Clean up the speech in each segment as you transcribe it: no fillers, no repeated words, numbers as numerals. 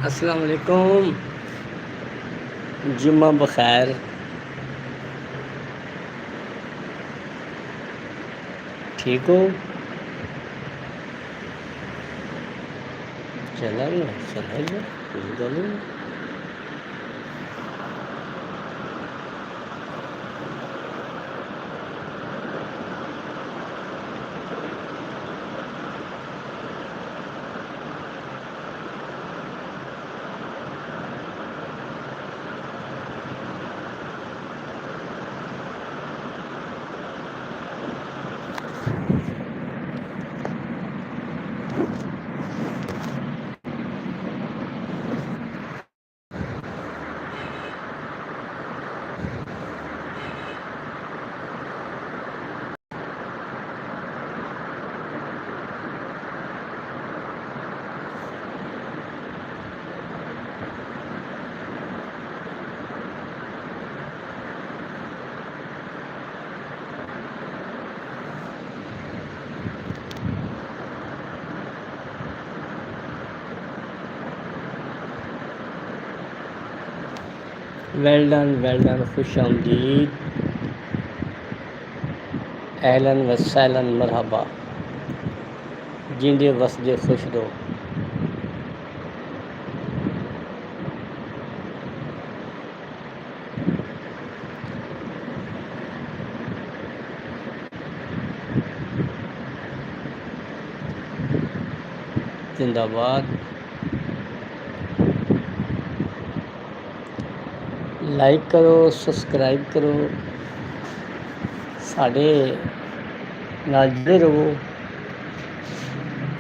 अस्सलाम वालेकुम। जुम्मा बखैर। ठीक हो? चला गया कोई गल नहीं। वेल डन, खुश आमदीद। एहलन व सहलन मरहबा। जिंदे वसदे खुश रहो। जिंदाबाद। लाइक करो, सब्सक्राइब करो, साढ़े नाल जुड़े रहो,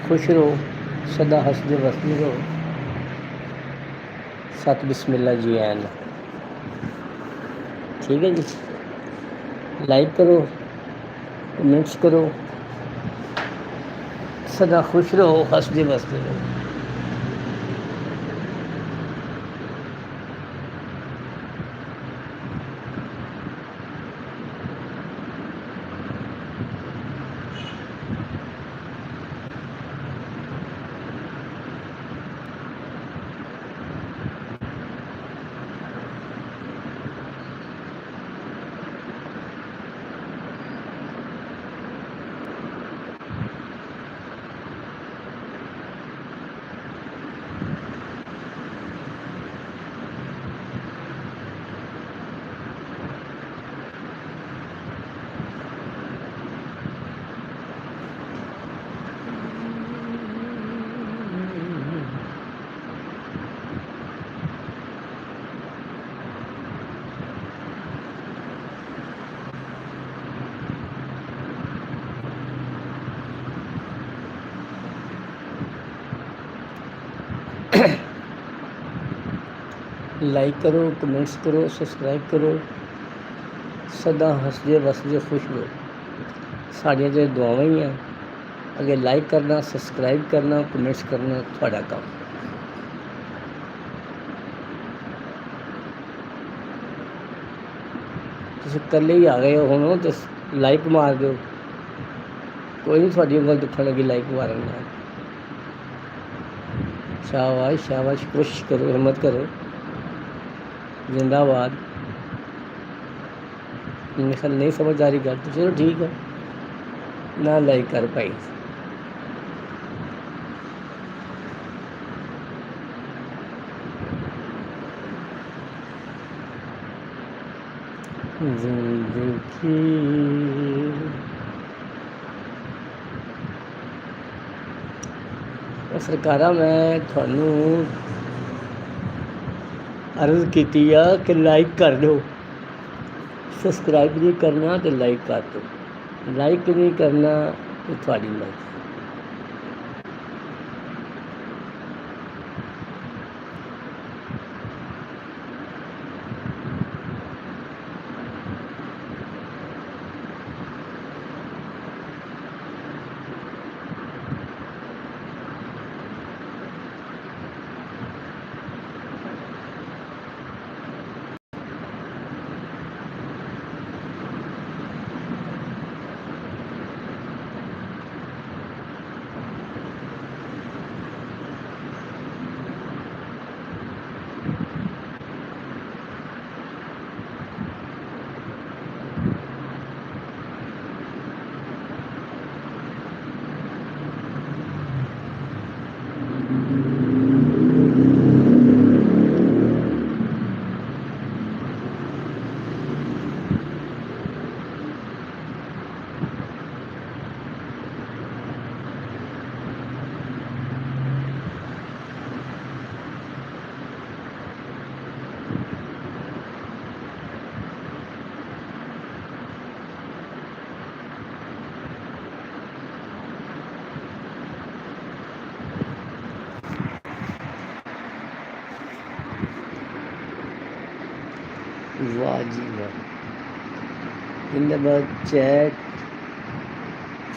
खुश रहो, सदा हसदे वसदे रहो। सत बिस्मिल्ला जी ऐन। ठीक है जी। लाइक करो, कमेंट्स करो, सदा खुश रहो, हसदे वसदे रहो। लाइक करो, कमेंट्स करो, सब्सक्राइब करो, सदा हसदे वसदे खुश रहो। साड़ियां ते दुआवां ही हैं। अगर लाइक करना, सब्सक्राइब करना, कमेंट्स करना थोड़ा काम। तुसीं कल्ले ही आ गए हो हुण, तो लाइक मार दो। कोई नहीं थोड़ी उंगल दुखन लगी लाइक मारन नाल। शाबाश शाबाश, कोशिश करो, हिम्मत करो। जिंदाबाद। मेरे ख्याल नहीं समझ आ रही गल तो चलो ठीक है ना, लाइक कर भाई। जिंदगी सरकारा मैं थानू अर्ज की कि लाइक कर दो, सब्सक्राइब नहीं करना तो लाइक कर दो। लाइक नहीं करना तो थोड़ी मर्जी। वाह जी वाह। जिंदाबाद चैट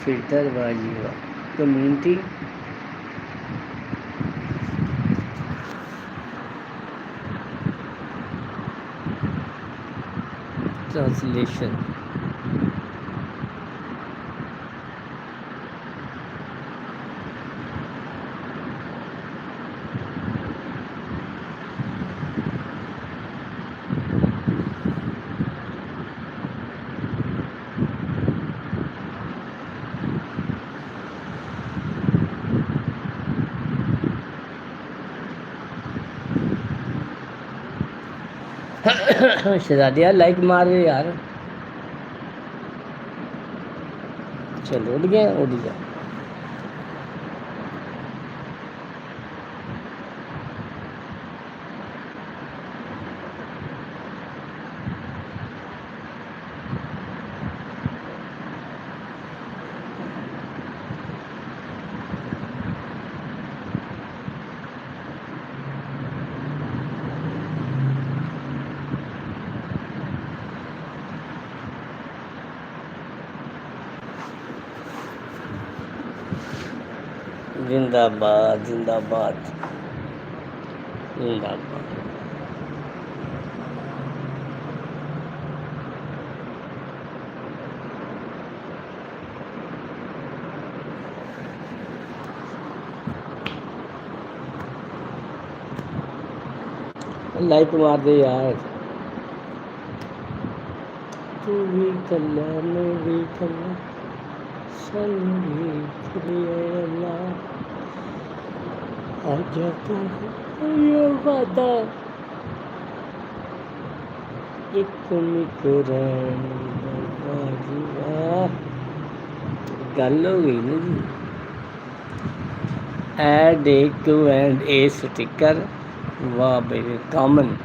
फिल्टर, वाह जी वाह। कम्युनिटी ट्रांसलेशन, शहजादिया लाइक मार दे यार। चलो उड़ गया, उड़ जा। जिंदाबाद जिंदाबाद जिंदाबाद। लाइक मार दे यार। तू भी कल्ला मैं भी कल्ला, सानू भी खुलिया अल्लाह। आजा तू ये वादा एक मुकरान, वाह जी वाह। गल हो गई ना जी। Add a two and a sticker, वाह भाई कॉमन।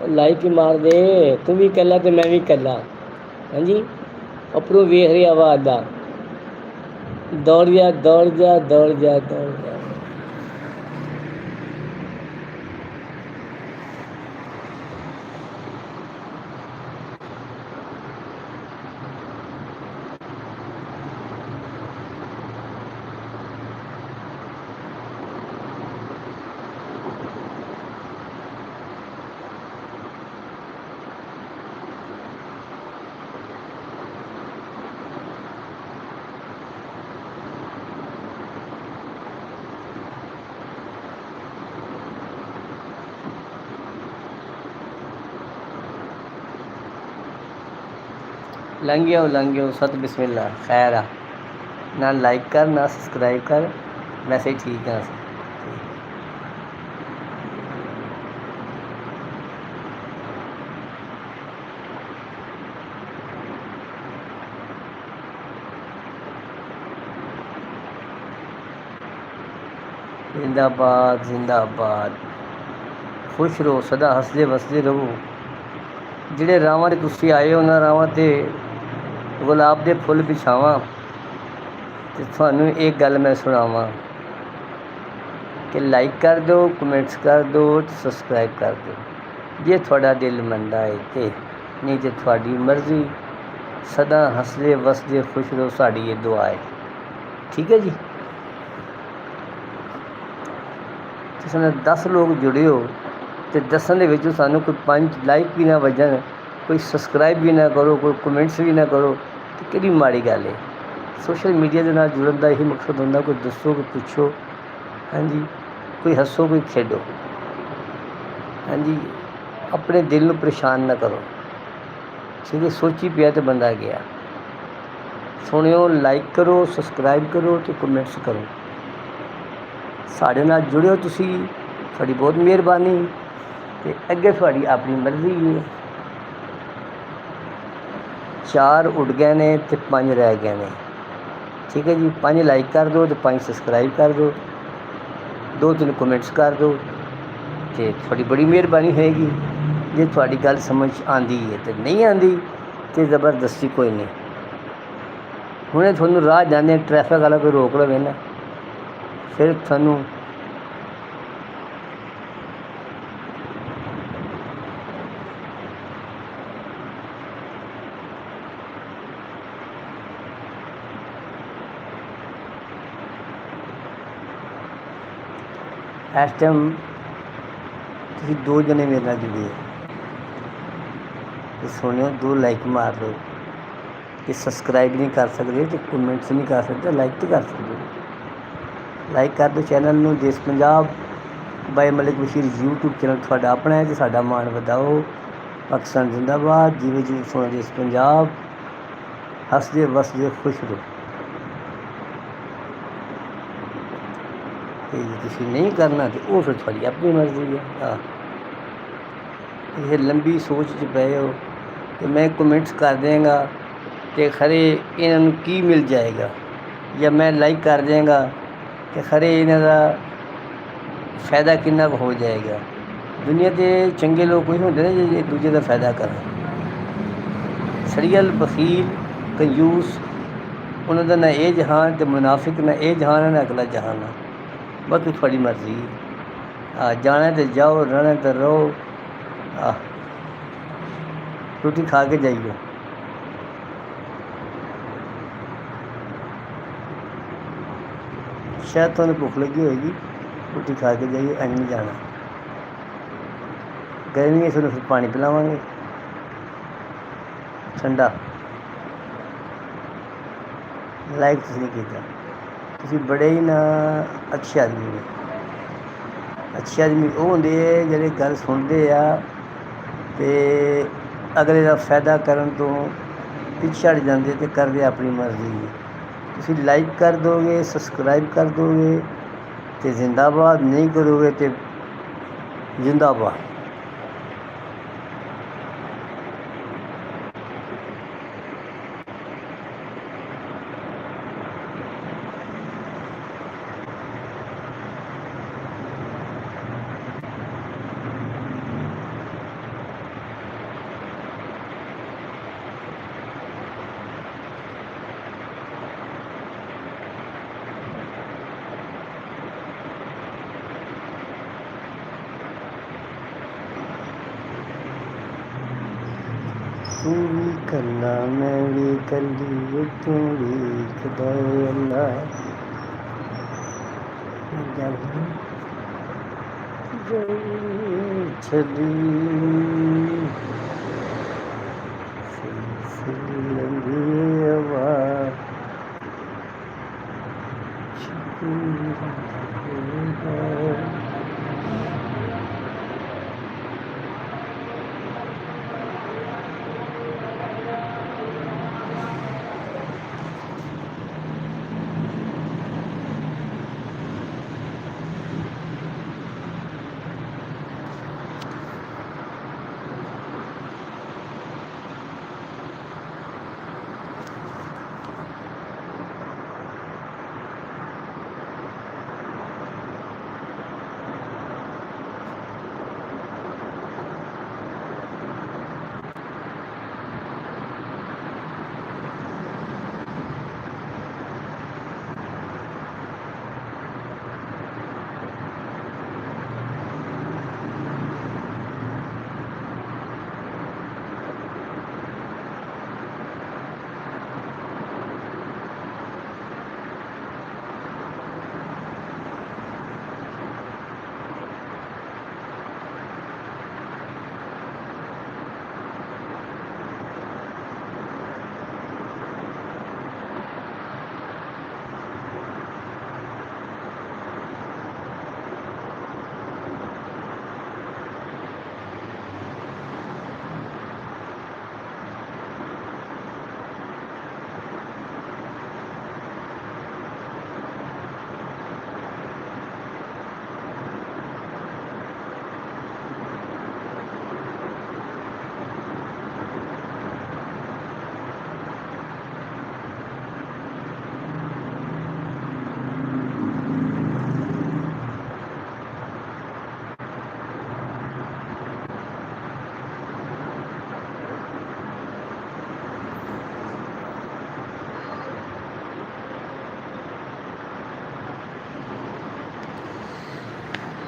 लाइक ही मार दे, तू भी कला तो मैं भी कला। हाँ जी, अपनों वेख रहा वा आदा, दौड़ जा दौड़ जा दौड़ जा दौड़ जा। लंघ गया सत बिस्मिल्ला खैर आ। ना लाइक कर ना सब्सक्राइब कर, वैसे ही ठीक है। जिंदाबाद जिंदाबाद। खुश रहो, सदा हसदे वसदे रहो। ਜਿਹੜੇ ਰਾਵਾਂ 'ਤੇ ਤੁਸੀਂ ਆਏ ਉਹਨਾਂ ਰਾਵਾਂ 'ਤੇ ਗੁਲਾਬ ਦੇ ਫੁੱਲ ਵਿਛਾਵਾਂ ਅਤੇ ਤੁਹਾਨੂੰ ਇੱਕ ਗੱਲ ਮੈਂ ਸੁਣਾਵਾਂ ਕਿ ਲਾਈਕ ਕਰ ਦਿਓ, ਕਮੈਂਟਸ ਕਰ ਦਿਓ, ਸਬਸਕ੍ਰਾਈਬ ਕਰ ਦਿਓ ਜੇ ਤੁਹਾਡਾ ਦਿਲ ਮੰਨਦਾ ਹੈ ਤੇ, ਨਹੀਂ ਤਾਂ ਤੁਹਾਡੀ ਮਰਜ਼ੀ। ਸਦਾ ਹੱਸਦੇ ਵਸਦੇ ਖੁਸ਼ ਰਹੋ, ਸਾਡੀ ਇਹ ਦੁਆ ਹੈ। ਠੀਕ ਹੈ ਜੀ। ਤੁਸੀਂ 10 ਲੋਕ ਜੁੜੇ ਹੋ ਅਤੇ 10 ਦੇ ਵਿੱਚੋਂ ਸਾਨੂੰ ਕੋਈ 5 ਲਾਈਕ ਵੀ ਨਾ ਵੱਜਣ, ਕੋਈ ਸਬਸਕ੍ਰਾਈਬ ਵੀ ਨਾ ਕਰੋ, ਕੋਈ ਕਮੈਂਟਸ ਵੀ ਨਾ ਕਰੋ, ਤਾਂ ਕਿਹੜੀ ਮਾੜੀ ਗੱਲ ਹੈ। ਸੋਸ਼ਲ ਮੀਡੀਆ ਦੇ ਨਾਲ ਜੁੜਨ ਦਾ ਇਹੀ ਮਕਸਦ ਹੁੰਦਾ, ਕੋਈ ਦੱਸੋ, ਕੋਈ ਪੁੱਛੋ। ਹਾਂਜੀ, कोई हसो कोई खेडो। हाँ जी, अपने दिल को परेशान ना करो। ठीक है, सोची पिया तो बंदा गया। सुनियो, लाइक करो, सबसक्राइब करो तो कमेंट्स करो। साढ़े नाल जुड़ियो तुसी, थोड़ी बहुत मेहरबानी। ते अगे थोड़ी अपनी मर्जी है। 4 उड़ गए ने तो 5 रह गए ने। ठीक है जी, 5 लाइक कर दो तो 5 सबसक्राइब कर दो, 2-3 कमेंट्स कर दो तो थोड़ी बड़ी मेहरबानी होएगी। जे थोड़ी गल समझ आती है तो नहीं आती तो ज़बरदस्ती कोई नहीं। हुणे थोनू राह जाने ट्रैफिक वाला कोई रोक लवे ना, फिर थोनू इस टाइम तुसीं 2 जने मेरे नाल जुड़े हो तो सुनियो, 2 लाइक मार दो। कि सब्सक्राइब नहीं कर सकते तो कमेंट्स नहीं कर सकते, लाइक तो कर सकते हो। लाइक कर दो चैनल नूं देश Punjab by Malik Bashir YouTube channel तुहाडा अपना है तो साडा मान वधाओ। पाकिस्तान जिंदाबाद, जिवें जिवें सुना देश पंजाब, हसदे वसदे खुश रहो। ते जे तुसीं नहीं करना तो वो फिर थोड़ी अपनी मर्जी है। हाँ, ये लंबी सोच च पए हो कि मैं कमेंट्स कर देंगा तो खरे इन्हों की मिल जाएगा, या मैं लाइक कर देंगा तो खरे इन्हों का फ़ायदा कितना हो जाएगा। दुनिया के चंगे लोग कोई होंगे ना जो एक दूजे का फ़ायदा करें। सड़ियल बखील कंजूस उन्होंने ना ये जहान तो मुनाफिक ना ये जहान है ना अगला जहान है। बस थोड़ी मर्जी है। जाना तो जाओ, रहना तो रहो। रोटी खा के जाइए। शायद तुम्हें भुख लगी होगी, रोटी खा के जाइए, अं नहीं जाना। गर्मी है फिर पानी पिलावांगे ठंडा। लाइक तुसीं नहीं कीता, तुसीं बड़े ही ना अच्छे आदमी ने। अच्छे आदमी वो होंदे जिहड़े गल सुनते आ ते अगले का फायदा करन तो पिछे हट जाते तो करते अपनी मर्जी। तुसीं लाइक कर दोगे, सबसक्राइब कर दोगे तो जिंदाबाद, नहीं करोगे तो जिंदाबाद। तू भी करना मैं भी कर ली, तू भी खुदा अल्लाह चली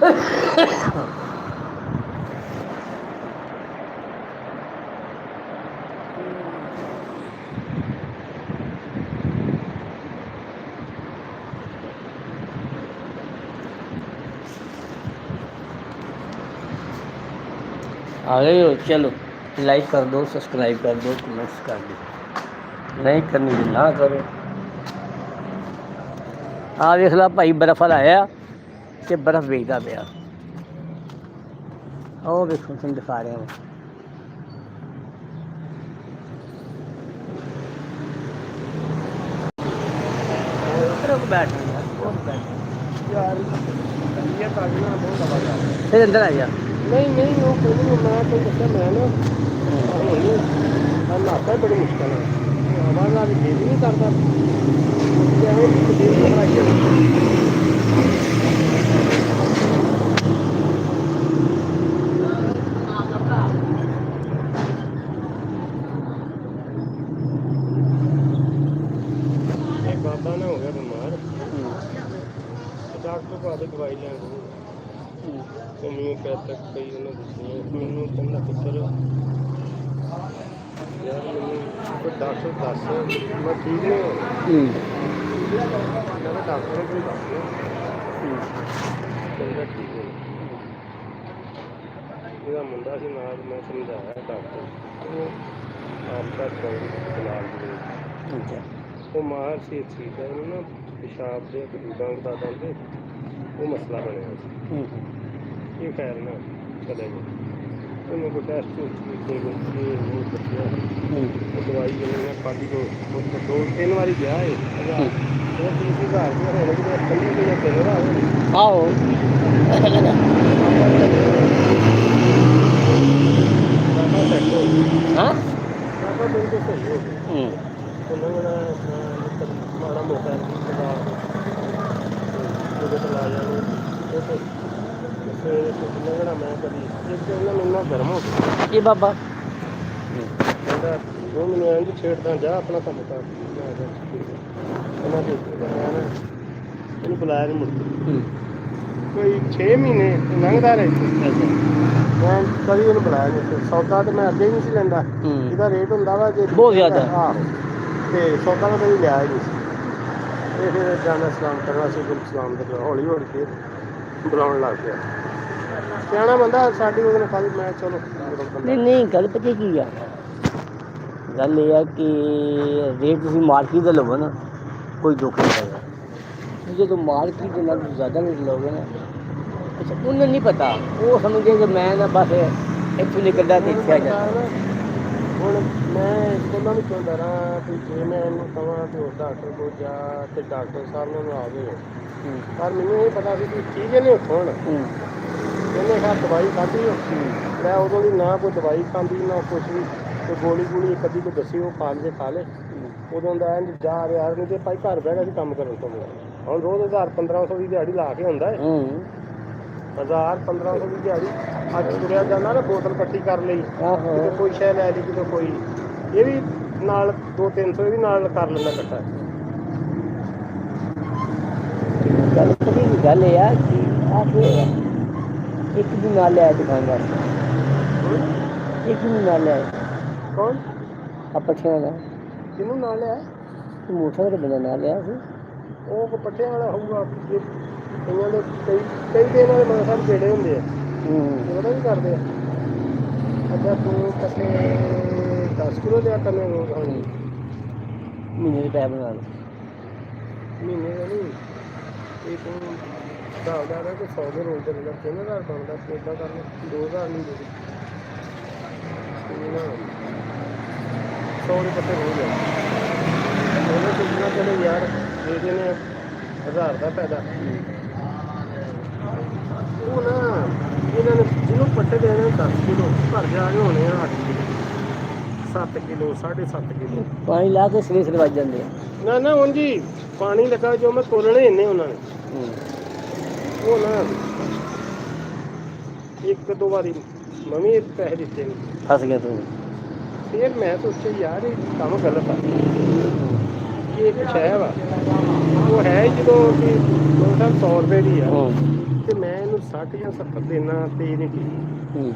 आ गए हो? चलो लाइक कर दो, सब्सक्राइब कर दो, कमेंट्स कर दो, नहीं करनी तो ना करो। आ देख ला भाई बर्फ वाला आया कि बर्फ बेचता पाया। ਉਹ ਵੇਖੋ ਤੁਹਾਨੂੰ ਦਿਖਾ ਰਿਹਾ ਹਾਂ। ਫਿਰ ਅੰਦਰ ਆ ਜਾ। ਨਹੀਂ ਨਹੀਂ ਉਹ ਕੋਈ ਨਹੀਂ, ਮੈਂ ਤਾਂ ਦੱਸਿਆ ਮੈਂ ਨਾ ਹੁਣ ਨਹਾਤਾ ਬੜੀ ਮੁਸ਼ਕਲ ਹੈ, ਆਵਾਜ਼ ਨਾਲ ਦਿਲ ਨਹੀਂ ਕਰਦਾ ਕਿਵੇਂ ਦਿਲ ਬਣਾਈ ਬਾਬਾ ਨਾ ਹੋ ਗਿਆ ਬਿਮਾਰ, ਡਾਕਟਰ ਕੋਲ ਆਦੇ ਦਵਾਈ ਲੈਣ ਤੇ ਮੈਨੂੰ ਪੈਤਕ ਕਈ ਉਹਨੇ ਦੱਸੀ, ਮੈਨੂੰ ਕਹਿੰਦਾ ਪੁੱਤਰ ਯਾਰ ਮੈਨੂੰ ਕੋਈ ਡਾਕਟਰ ਦੱਸ, ਮੈਂ ਠੀਕ ਨਹੀਂ ਹੋਇਆ। ਮੈਂ ਡਾਕਟਰ ਨੂੰ ਕੋਈ ਦੱਸ ਕਹਿੰਦਾ ਠੀਕ ਹੈ। ਇਹਦਾ ਮੁੰਡਾ ਸੀ ਨਾਲ, ਮੈਂ ਸਮਝਾਇਆ ਡਾਕਟਰ ਉਹ ਆਪ ਦਾ ਇਲਾਜ ਦੇ ਉਹ ਮਾਹਰ ਸੀ ਇਸ ਚੀਜ਼ ਦਾ, ਉਹਨੂੰ ਨਾ ਪਿਸ਼ਾਬ ਦੇ ਡੰਗ ਦਾ ਦੰਦ ਉਹ ਮਸਲਾ ਬਣਿਆ ਸੀ। ਇਹ ਖੈਰ ਨਾ ਚਲੇ ਗਏ, ਉਹਨੂੰ ਕੋਈ ਟੈਸਟ ਕੀਤੇ ਉਹ ਦੱਸਿਆ, ਉਹ ਦਵਾਈ ਜਿਹੜੀ ਮੈਂ ਖਾਧੀ ਤੋਂ 2-3 ਵਾਰੀ ਗਿਆ ਹੈ ਉਹ ਤੀਸਰੀ ਘਰ ਦੀ ਹੁਣ ਕਿਤੇ ਪਹਿਲੀ ਕੋਈ ਤਿੰਨ ਵਾਰ ਆਹੋ ਹਾਂ ਬਾਬਾ ਬਿਲਕੁਲ ਸਹੀ ਹੋ ਗਿਆ। ਉਹਨਾਂ ਮਾੜਾ ਮੋਟਾ ਜਦੋਂ ਚਲਾ ਜਾਣੀ ਲੰਘਣਾ, ਮੈਂ ਕਦੀ ਇੱਕ ਉਹਨਾਂ ਮੈਨੂੰ ਨਾ ਗਰਮ ਹੋ ਗਿਆ ਕੀ ਬਾਬਾ ਕਹਿੰਦਾ ਉਹ ਮੈਨੂੰ ਇੰਝ ਛੇੜਦਾ ਜਾ ਆਪਣਾ ਕੰਮ ਕਰ। ਉਹਨਾਂ ਦੇ ਉਹਨੂੰ ਬੁਲਾਇਆ ਨਹੀਂ ਮੁੜ ਕੇ, ਕੋਈ 6 ਮਹੀਨੇ ਲੰਘਦਾ ਰਹੇ ਮੈਂ ਕਦੀ ਉਹਨੂੰ ਬੁਲਾਇਆ ਨਹੀਂ। ਸੌਦਾ ਤਾਂ ਮੈਂ ਅੱਗੇ ਹੀ ਨਹੀਂ ਸੀ ਲੈਂਦਾ, ਇਹਦਾ ਰੇਟ ਹੁੰਦਾ ਵਾ ਜੇ ਬਹੁਤ ਜ਼ਿਆਦਾ। ਆਹੋ ਤੇ ਸੌਦਾ ਮੈਂ ਕਦੀ ਲਿਆ ਹੀ ਨਹੀਂ ਸੀ। ਇਹ ਫਿਰ ਜਾਣਾ ਸਲਾਮ ਕਰਨਾ ਸੀ, ਗੁਰੂ ਸਲਾਮ ਦੇ ਹੌਲੀ ਹੌਲੀ ਫਿਰ ਬੁਲਾਉਣ ਲੱਗ ਪਿਆ। ਸਿਆਣਾ ਬੰਦਾ ਸਾਡੀ ਉਹਦੇ ਨਾਲ ਖਾਲੀ ਮੈਂ ਚਲੋ ਨਹੀਂ ਨਹੀਂ ਗੱਲ ਪਤਾ ਕੀ ਆ, ਗੱਲ ਇਹ ਆ ਕਿ ਰੇਟ ਤੁਸੀਂ ਮਾਰਕੀਟ ਦਾ ਲਵੋ ਨਾ ਕੋਈ ਦੁੱਖ ਨਹੀਂ ਹੈਗਾ। ਜਦੋਂ ਮਾਰਕੀਟ ਦੇ ਨਾਲ ਜ਼ਿਆਦਾ ਰੇਟ ਲਓਗੇ ਨਾ, ਅੱਛਾ ਉਹਨੂੰ ਨਹੀਂ ਪਤਾ, ਉਹ ਸਮਝੇ ਕਿ ਮੈਂ ਨਾ ਬਸ ਇੱਥੋਂ ਨਿਕਲਦਾ ਤੇ ਇੱਥੇ ਆ ਜਾਂਦਾ। ਹੁਣ ਮੈਂ ਉਹਨਾਂ ਵਿੱਚੋਂ ਡਰਾਂ ਵੀ ਜੇ ਮੈਂ ਇਹਨੂੰ ਕਹਾਂ ਕਿ ਉਸ ਡਾਕਟਰ ਕੋਲ ਜਾ ਤੇ ਡਾਕਟਰ ਸਾਹਿਬ ਨੂੰ ਆ ਗਏ, ਪਰ ਮੈਨੂੰ ਇਹ ਪਤਾ ਸੀ ਕਿ ਠੀਕ ਹੈ ਨਹੀਂ ਉੱਥੋਂ ਹੁਣ ਇਹਨੇ ਖਾ ਦਵਾਈ ਖਾਧੀ ਮੈਂ ਉਦੋਂ ਦੀ ਨਾ ਕੋਈ ਦਵਾਈ ਖਾਂਦੀ ਨਾ ਕੁਛ ਵੀ, ਕੋਈ ਗੋਲੀ ਗੋਲੀ ਇੱਕ ਅੱਧੀ ਕੋਈ ਦੱਸੀ ਉਹ ਖਾ ਲੇ ਉਦੋਂ ਦਾ ਇੰਝ ਜਾ ਰਿਹਾ ਨਹੀਂ ਤੇ ਭਾਈ ਘਰ ਬਹਿ ਗਿਆ ਸੀ ਕੰਮ ਕਰਨ ਤੋਂ ਹੁਣ ਰੋਜ਼ 1000-1500 ਦੀ ਦਿਹਾੜੀ ਲਾ ਕੇ ਹੁੰਦਾ ਹੈ। 1000-1500 ਦੀ ਦਿਹਾੜੀ ਅੱਜ ਤੁਰਿਆ ਜਾਂਦਾ ਨਾ, ਬੋਤਲ ਇਕੱਠੀ ਕਰ ਲਈ ਕਿਤੇ ਕੋਈ ਸ਼ੈ ਲੈ ਲਈ ਕਿਤੇ ਕੋਈ, ਇਹ ਵੀ ਨਾਲ 200-300 ਇਹ ਵੀ ਨਾਲ ਕਰ ਲੈਂਦਾ ਇਕੱਠਾ। ਗੱਲ ਇਹ ਆ ਕਿ ਆਪ ਇੱਕ ਦਿਨ ਨਾਲ ਲਿਆ ਦੁਕਾਨ ਵਾਸਤੇ, ਇੱਕ ਦਿਨ ਨਾਲ ਲਿਆ ਕੌਣ ਆ ਪੱਠਿਆਂ ਦਾ, ਕਿਹਨੂੰ ਨਾਲ ਲਿਆ ਮੋਟਰ ਦਾ ਬੰਦਾ ਨਾਲ ਲਿਆ ਸੀ। ਉਹ ਪੱਠਿਆਂ ਵਾਲਾ ਹੋਊਗਾ, ਕਈਆਂ ਦੇ ਕਈ ਦਿਨ ਵਾਲੇ ਮਗਰ ਸਾਹਿਬ ਜਿਹੜੇ ਹੁੰਦੇ ਆ ਉਹਦਾ ਵੀ ਕਰਦੇ ਆ। ਅੱਛਾ ਤੂੰ ਕੱਟੇ 10 ਕਿਲੋ ਲਿਆ ਕਰਨੇ ਰੋਜ਼ ਹੁਣ ਮਹੀਨੇ ਦੇ ਪੈਸੇ ਬਣਾ ਲਓ। ਮਹੀਨੇ ਦਾ ਨਹੀਂ, ਇਹ ਤੂੰ ਹਿਸਾਬ ਲਾ ਰਿਹਾ ਕਿ 100 ਦੇ ਰੋਜ਼ ਦੇ ਨਾਲ 3000 ਬਣਦਾ, ਇੱਦਾਂ ਕਰ ਲੈ 2000 ਨਹੀਂ ਦੇ 100 ਦੇ ਪੱਤੇ ਰੋਜ਼ ਆ ਉਹਨੇ ਸੋਚਣਾ ਚਲੋ ਯਾਰ ਇਹਦੇ ਨੇ 1000 ਦਾ ਫਾਇਦਾ। ਉਹ ਨਾ ਇਹਨਾਂ ਨੇ ਜਿਹਨੂੰ ਪੱਟੇ ਦੇਣੇ 10 ਕਿਲੋ ਘਰ ਜਾ ਕੇ ਹੋਣੇ ਆ 8 ਕਿਲੋ 7 ਕਿਲੋ 7.5 ਕਿਲੋ ਪਾਣੀ ਲਾ ਕੇ ਸਵੇਰੇ ਵੱਜ ਜਾਂਦੇ ਆ। ਨਾ ਨਾ ਹੁਣ ਜੀ ਪਾਣੀ ਲੱਗਾ ਜੋ ਮੈਂ ਤੋਲਣੇ ਇੰਨੇ ਉਹਨਾਂ ਨੇ ਉਹ ਨਾ ਇੱਕ ਦੋ ਵਾਰੀ ਮੈਂ ਵੀ ਪੈਸੇ ਦਿੱਤੇ ਨੇ, ਫਸ ਗਿਆ ਤੂੰ। ਫਿਰ ਮੈਂ ਸੋਚਿਆ ਯਾਰ ਇਹ ਕੰਮ ਗਲਤ ਆ, ਇਹ ਇੱਕ ਸ਼ੈ ਵਾ ਉਹ ਹੈ ਜਦੋਂ ਕਿ 100 ਰੁਪਏ ਦੀ ਆ ਤੇ ਮੈਂ ਇਹਨੂੰ 60 ਜਾਂ 70 ਤੇ ਇੰਨਾ ਤੇਜ਼ ਨਹੀਂ ਕੀਤੀ। ਹੂੰ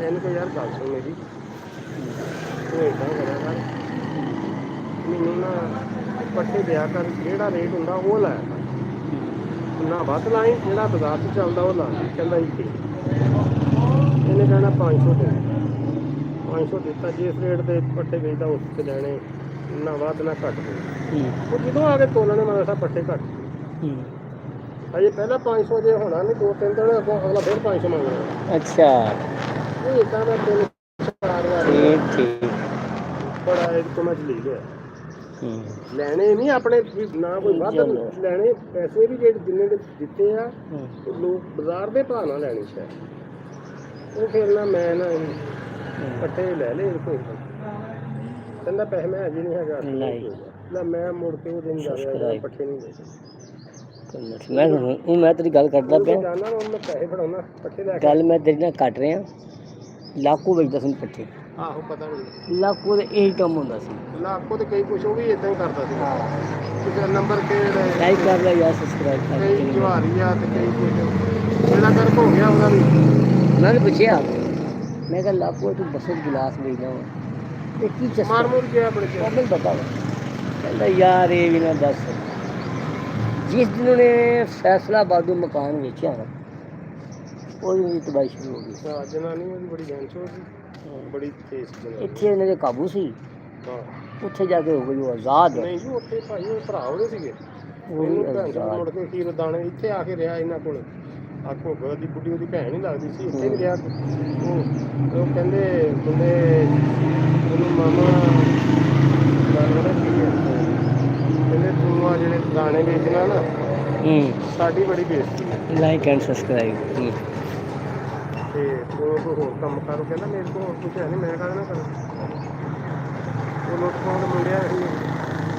ਇਹਨੂੰ ਕੋਈ ਯਾਰ ਗੱਲ ਸੁਣ ਮੇਰੀ, ਤੂੰ ਏਦਾਂ ਕਰਿਆ ਕਰ, ਮੈਨੂੰ ਨਾ ਪੱਠੇ ਦਿਆ ਕਰ, ਜਿਹੜਾ ਰੇਟ ਹੁੰਦਾ ਉਹ ਲਾਇਆ ਕਰ, ਨਾ ਵੱਧ ਲਾਈ, ਜਿਹੜਾ ਬਾਜ਼ਾਰ 'ਚ ਚੱਲਦਾ ਉਹ ਲਾ। ਕਹਿੰਦਾ ਜੀ ਠੀਕ। ਇਹਨੇ ਕਹਿਣਾ 500 ਦੇ, 500 ਦਿੱਤਾ। ਜਿਸ ਰੇਟ ਦੇ ਪੱਠੇ ਵੇਚਦਾ ਉਸ 'ਤੇ ਲੈਣੇ, ਨਾ ਵੱਧ ਨਾ ਘੱਟ ਦੇ। ਉਹ ਜਦੋਂ ਆ ਕੇ ਤੋਲਣੇ ਮੈਂ ਦੱਸਾਂ ਪੱਠੇ ਘੱਟ, ਅਜੇ ਪਹਿਲਾਂ 500 ਦੇ ਹੋਣਾ ਨਹੀਂ, 2-3 ਦਿਨ ਅੱਗੋਂ ਅਗਲਾ ਫਿਰ 500 ਮੰਗਣਾ। ਅੱਛਾ ਇਹ ਇੱਦਾਂ ਮੈਂ 3-4 ਵਾਰ ਠੀਕ ਬੜਾ ਇਹ ਤੋਂ ਮੈਂ ਲੈ ਲਿਆ। ਲੈਣੇ ਨਹੀਂ ਆਪਣੇ ਵੀ, ਨਾ ਕੋਈ ਵੱਧ ਲੈਣੇ ਪੈਸੇ ਵੀ ਜਿਹੜੇ ਜਿੰਨੇ ਦੇ ਦਿੱਤੇ ਆ ਉਹ ਲੋਕ ਬਾਜ਼ਾਰ ਦੇ ਭਾਅ ਨਾਲ ਲੈਣੇ ਸ਼ਾਇਦ। ਉਹ ਫਿਰ ਨਾ ਮੈਂ ਨਾ ਪੱਠੇ ਲੈ ਲਏ ਕੋਈ ਕਹਿੰਦਾ ਪੈਸੇ ਮੈਂ ਅਜੇ ਨਹੀਂ ਹੈਗਾ ਲੈ, ਮੈਂ ਮੁੜ ਕੇ ਉਹ ਦਿਨ ਜਾ ਰਿਹਾ ਪੱਠੇ ਨਹੀਂ ਲਏ। ਮੈਂ ਤੇਰੀ ਗੱਲ ਕਰਦਾ ਪਿਆ, ਜਾਣਾ ਉਹਨੂੰ ਮੈਂ ਪੈਸੇ ਫੜਾਉਣਾ ਪੱਠੇ ਲੈ ਕੇ। ਗੱਲ ਮੈਂ ਤੇਰੇ ਨਾਲ ਕੱਟ ਰਿਹਾ। ਲਾਕੂ ਵੇਚਦਾ ਸੀ ਪੱਠੇ। ਆਹੋ ਪਤਾ ਨਹੀਂ, ਲਾਕੂ ਦਾ ਇਹੀ ਕੰਮ ਹੁੰਦਾ ਸੀ। ਲਾਕੂ ਤੇ ਕਈ ਕੁਛ ਉਹ ਵੀ ਇਦਾਂ ਹੀ ਕਰਦਾ ਸੀ। ਕਿਸੇ ਨੰਬਰ ਕਿਹੜਾ ਲਾਈਕ ਕਰ ਲੈ ਜਾਂ ਸਬਸਕ੍ਰਾਈਬ ਕਰ ਲੈ। ਕਈ ਜਵਾਰੀ ਆ ਤੇ ਕਈ ਕੁਛ ਜਿਹੜਾ ਕਰ ਹੋ ਗਿਆ ਉਹਦਾ ਵੀ। ਮੈਂ ਨੇ ਪੁੱਛਿਆ, ਮੈਂ ਕਿਹਾ ਲਾਕੂ ਤੂੰ ਬਸੋ ਗਿਲਾਸ ਵੇਚਦਾ ਵਾ ਇਹ ਕੀ ਚਸਕਾ ਮਾਰ ਮੁਰ ਗਿਆ ਆਪਣੇ ਚ। ਮੈਨੂੰ ਪਤਾ ਵਾ। ਕਹਿੰਦਾ ਯਾਰ ਇਹ ਵੀ ਨਾ ਦੱਸ, ਜਿਸ ਦਿਨ ਉਹਨੇ ਫੈਸਲਾਬਾਦ ਤੋਂ ਮਕਾਨ ਵੇਚਿਆ ਨਾ ਉਹਦੀ ਤਬਾਹੀ ਸ਼ੁਰੂ ਹੋ ਗਈ। ਜਨਾਨੀ ਉਹਦੀ ਬੜੀ ਗੈਂਚੋ ਸੀ, ਬੜੀ ਤੇਜ਼ ਜਨਾਨੀ। ਇੱਥੇ ਇਹਨਾਂ ਦੇ ਕਾਬੂ ਸੀ, ਹਾਂ ਉੱਥੇ ਜਾ ਕੇ ਹੋ ਗਈ ਉਹ ਆਜ਼ਾਦ। ਨਹੀਂ ਜੀ ਉੱਥੇ ਭਾਈ ਉਹ ਭਰਾ ਉਹਦੇ ਸੀਗੇ, ਮੁੜ ਕੇ ਖੀਰ ਦਾਣੇ ਇੱਥੇ ਆ ਕੇ ਰਿਹਾ ਇਹਨਾਂ ਕੋਲ। ਆਖੋ ਦੀ ਬੁੱਢੀ ਉਹਦੀ ਭੈਣ ਹੀ ਲੱਗਦੀ ਸੀ, ਇੱਥੇ ਵੀ ਰਿਹਾ। ਉਹ ਕਹਿੰਦੇ ਮੁੰਡੇ ਉਹਨੂੰ ਮਾਮਾ ਕਹਿੰਦੇ ਤੂੰ ਆ ਜਿਹੜੇ ਦਾਣੇ ਵੇਚਣਾ ਨਾ ਸਾਡੀ ਬੜੀ ਬੇਇੱਜ਼ਤੀ ਹੈ। Like and subscribe. ਤੇ ਤੂੰ ਕੋਈ ਹੋਰ ਕੰਮ ਕਰ। ਕਹਿੰਦਾ ਮੇਰੇ ਕੋਲ ਹੋਰ ਕੁਛ ਹੈ ਨਹੀਂ, ਮੈਂ ਕਾਹਦੇ ਨਾਲ ਕਰਾਂ। ਉਹ ਲੁੱਟ ਖੋਹ ਦੇ ਮੁੰਡਿਆ ਸੀ,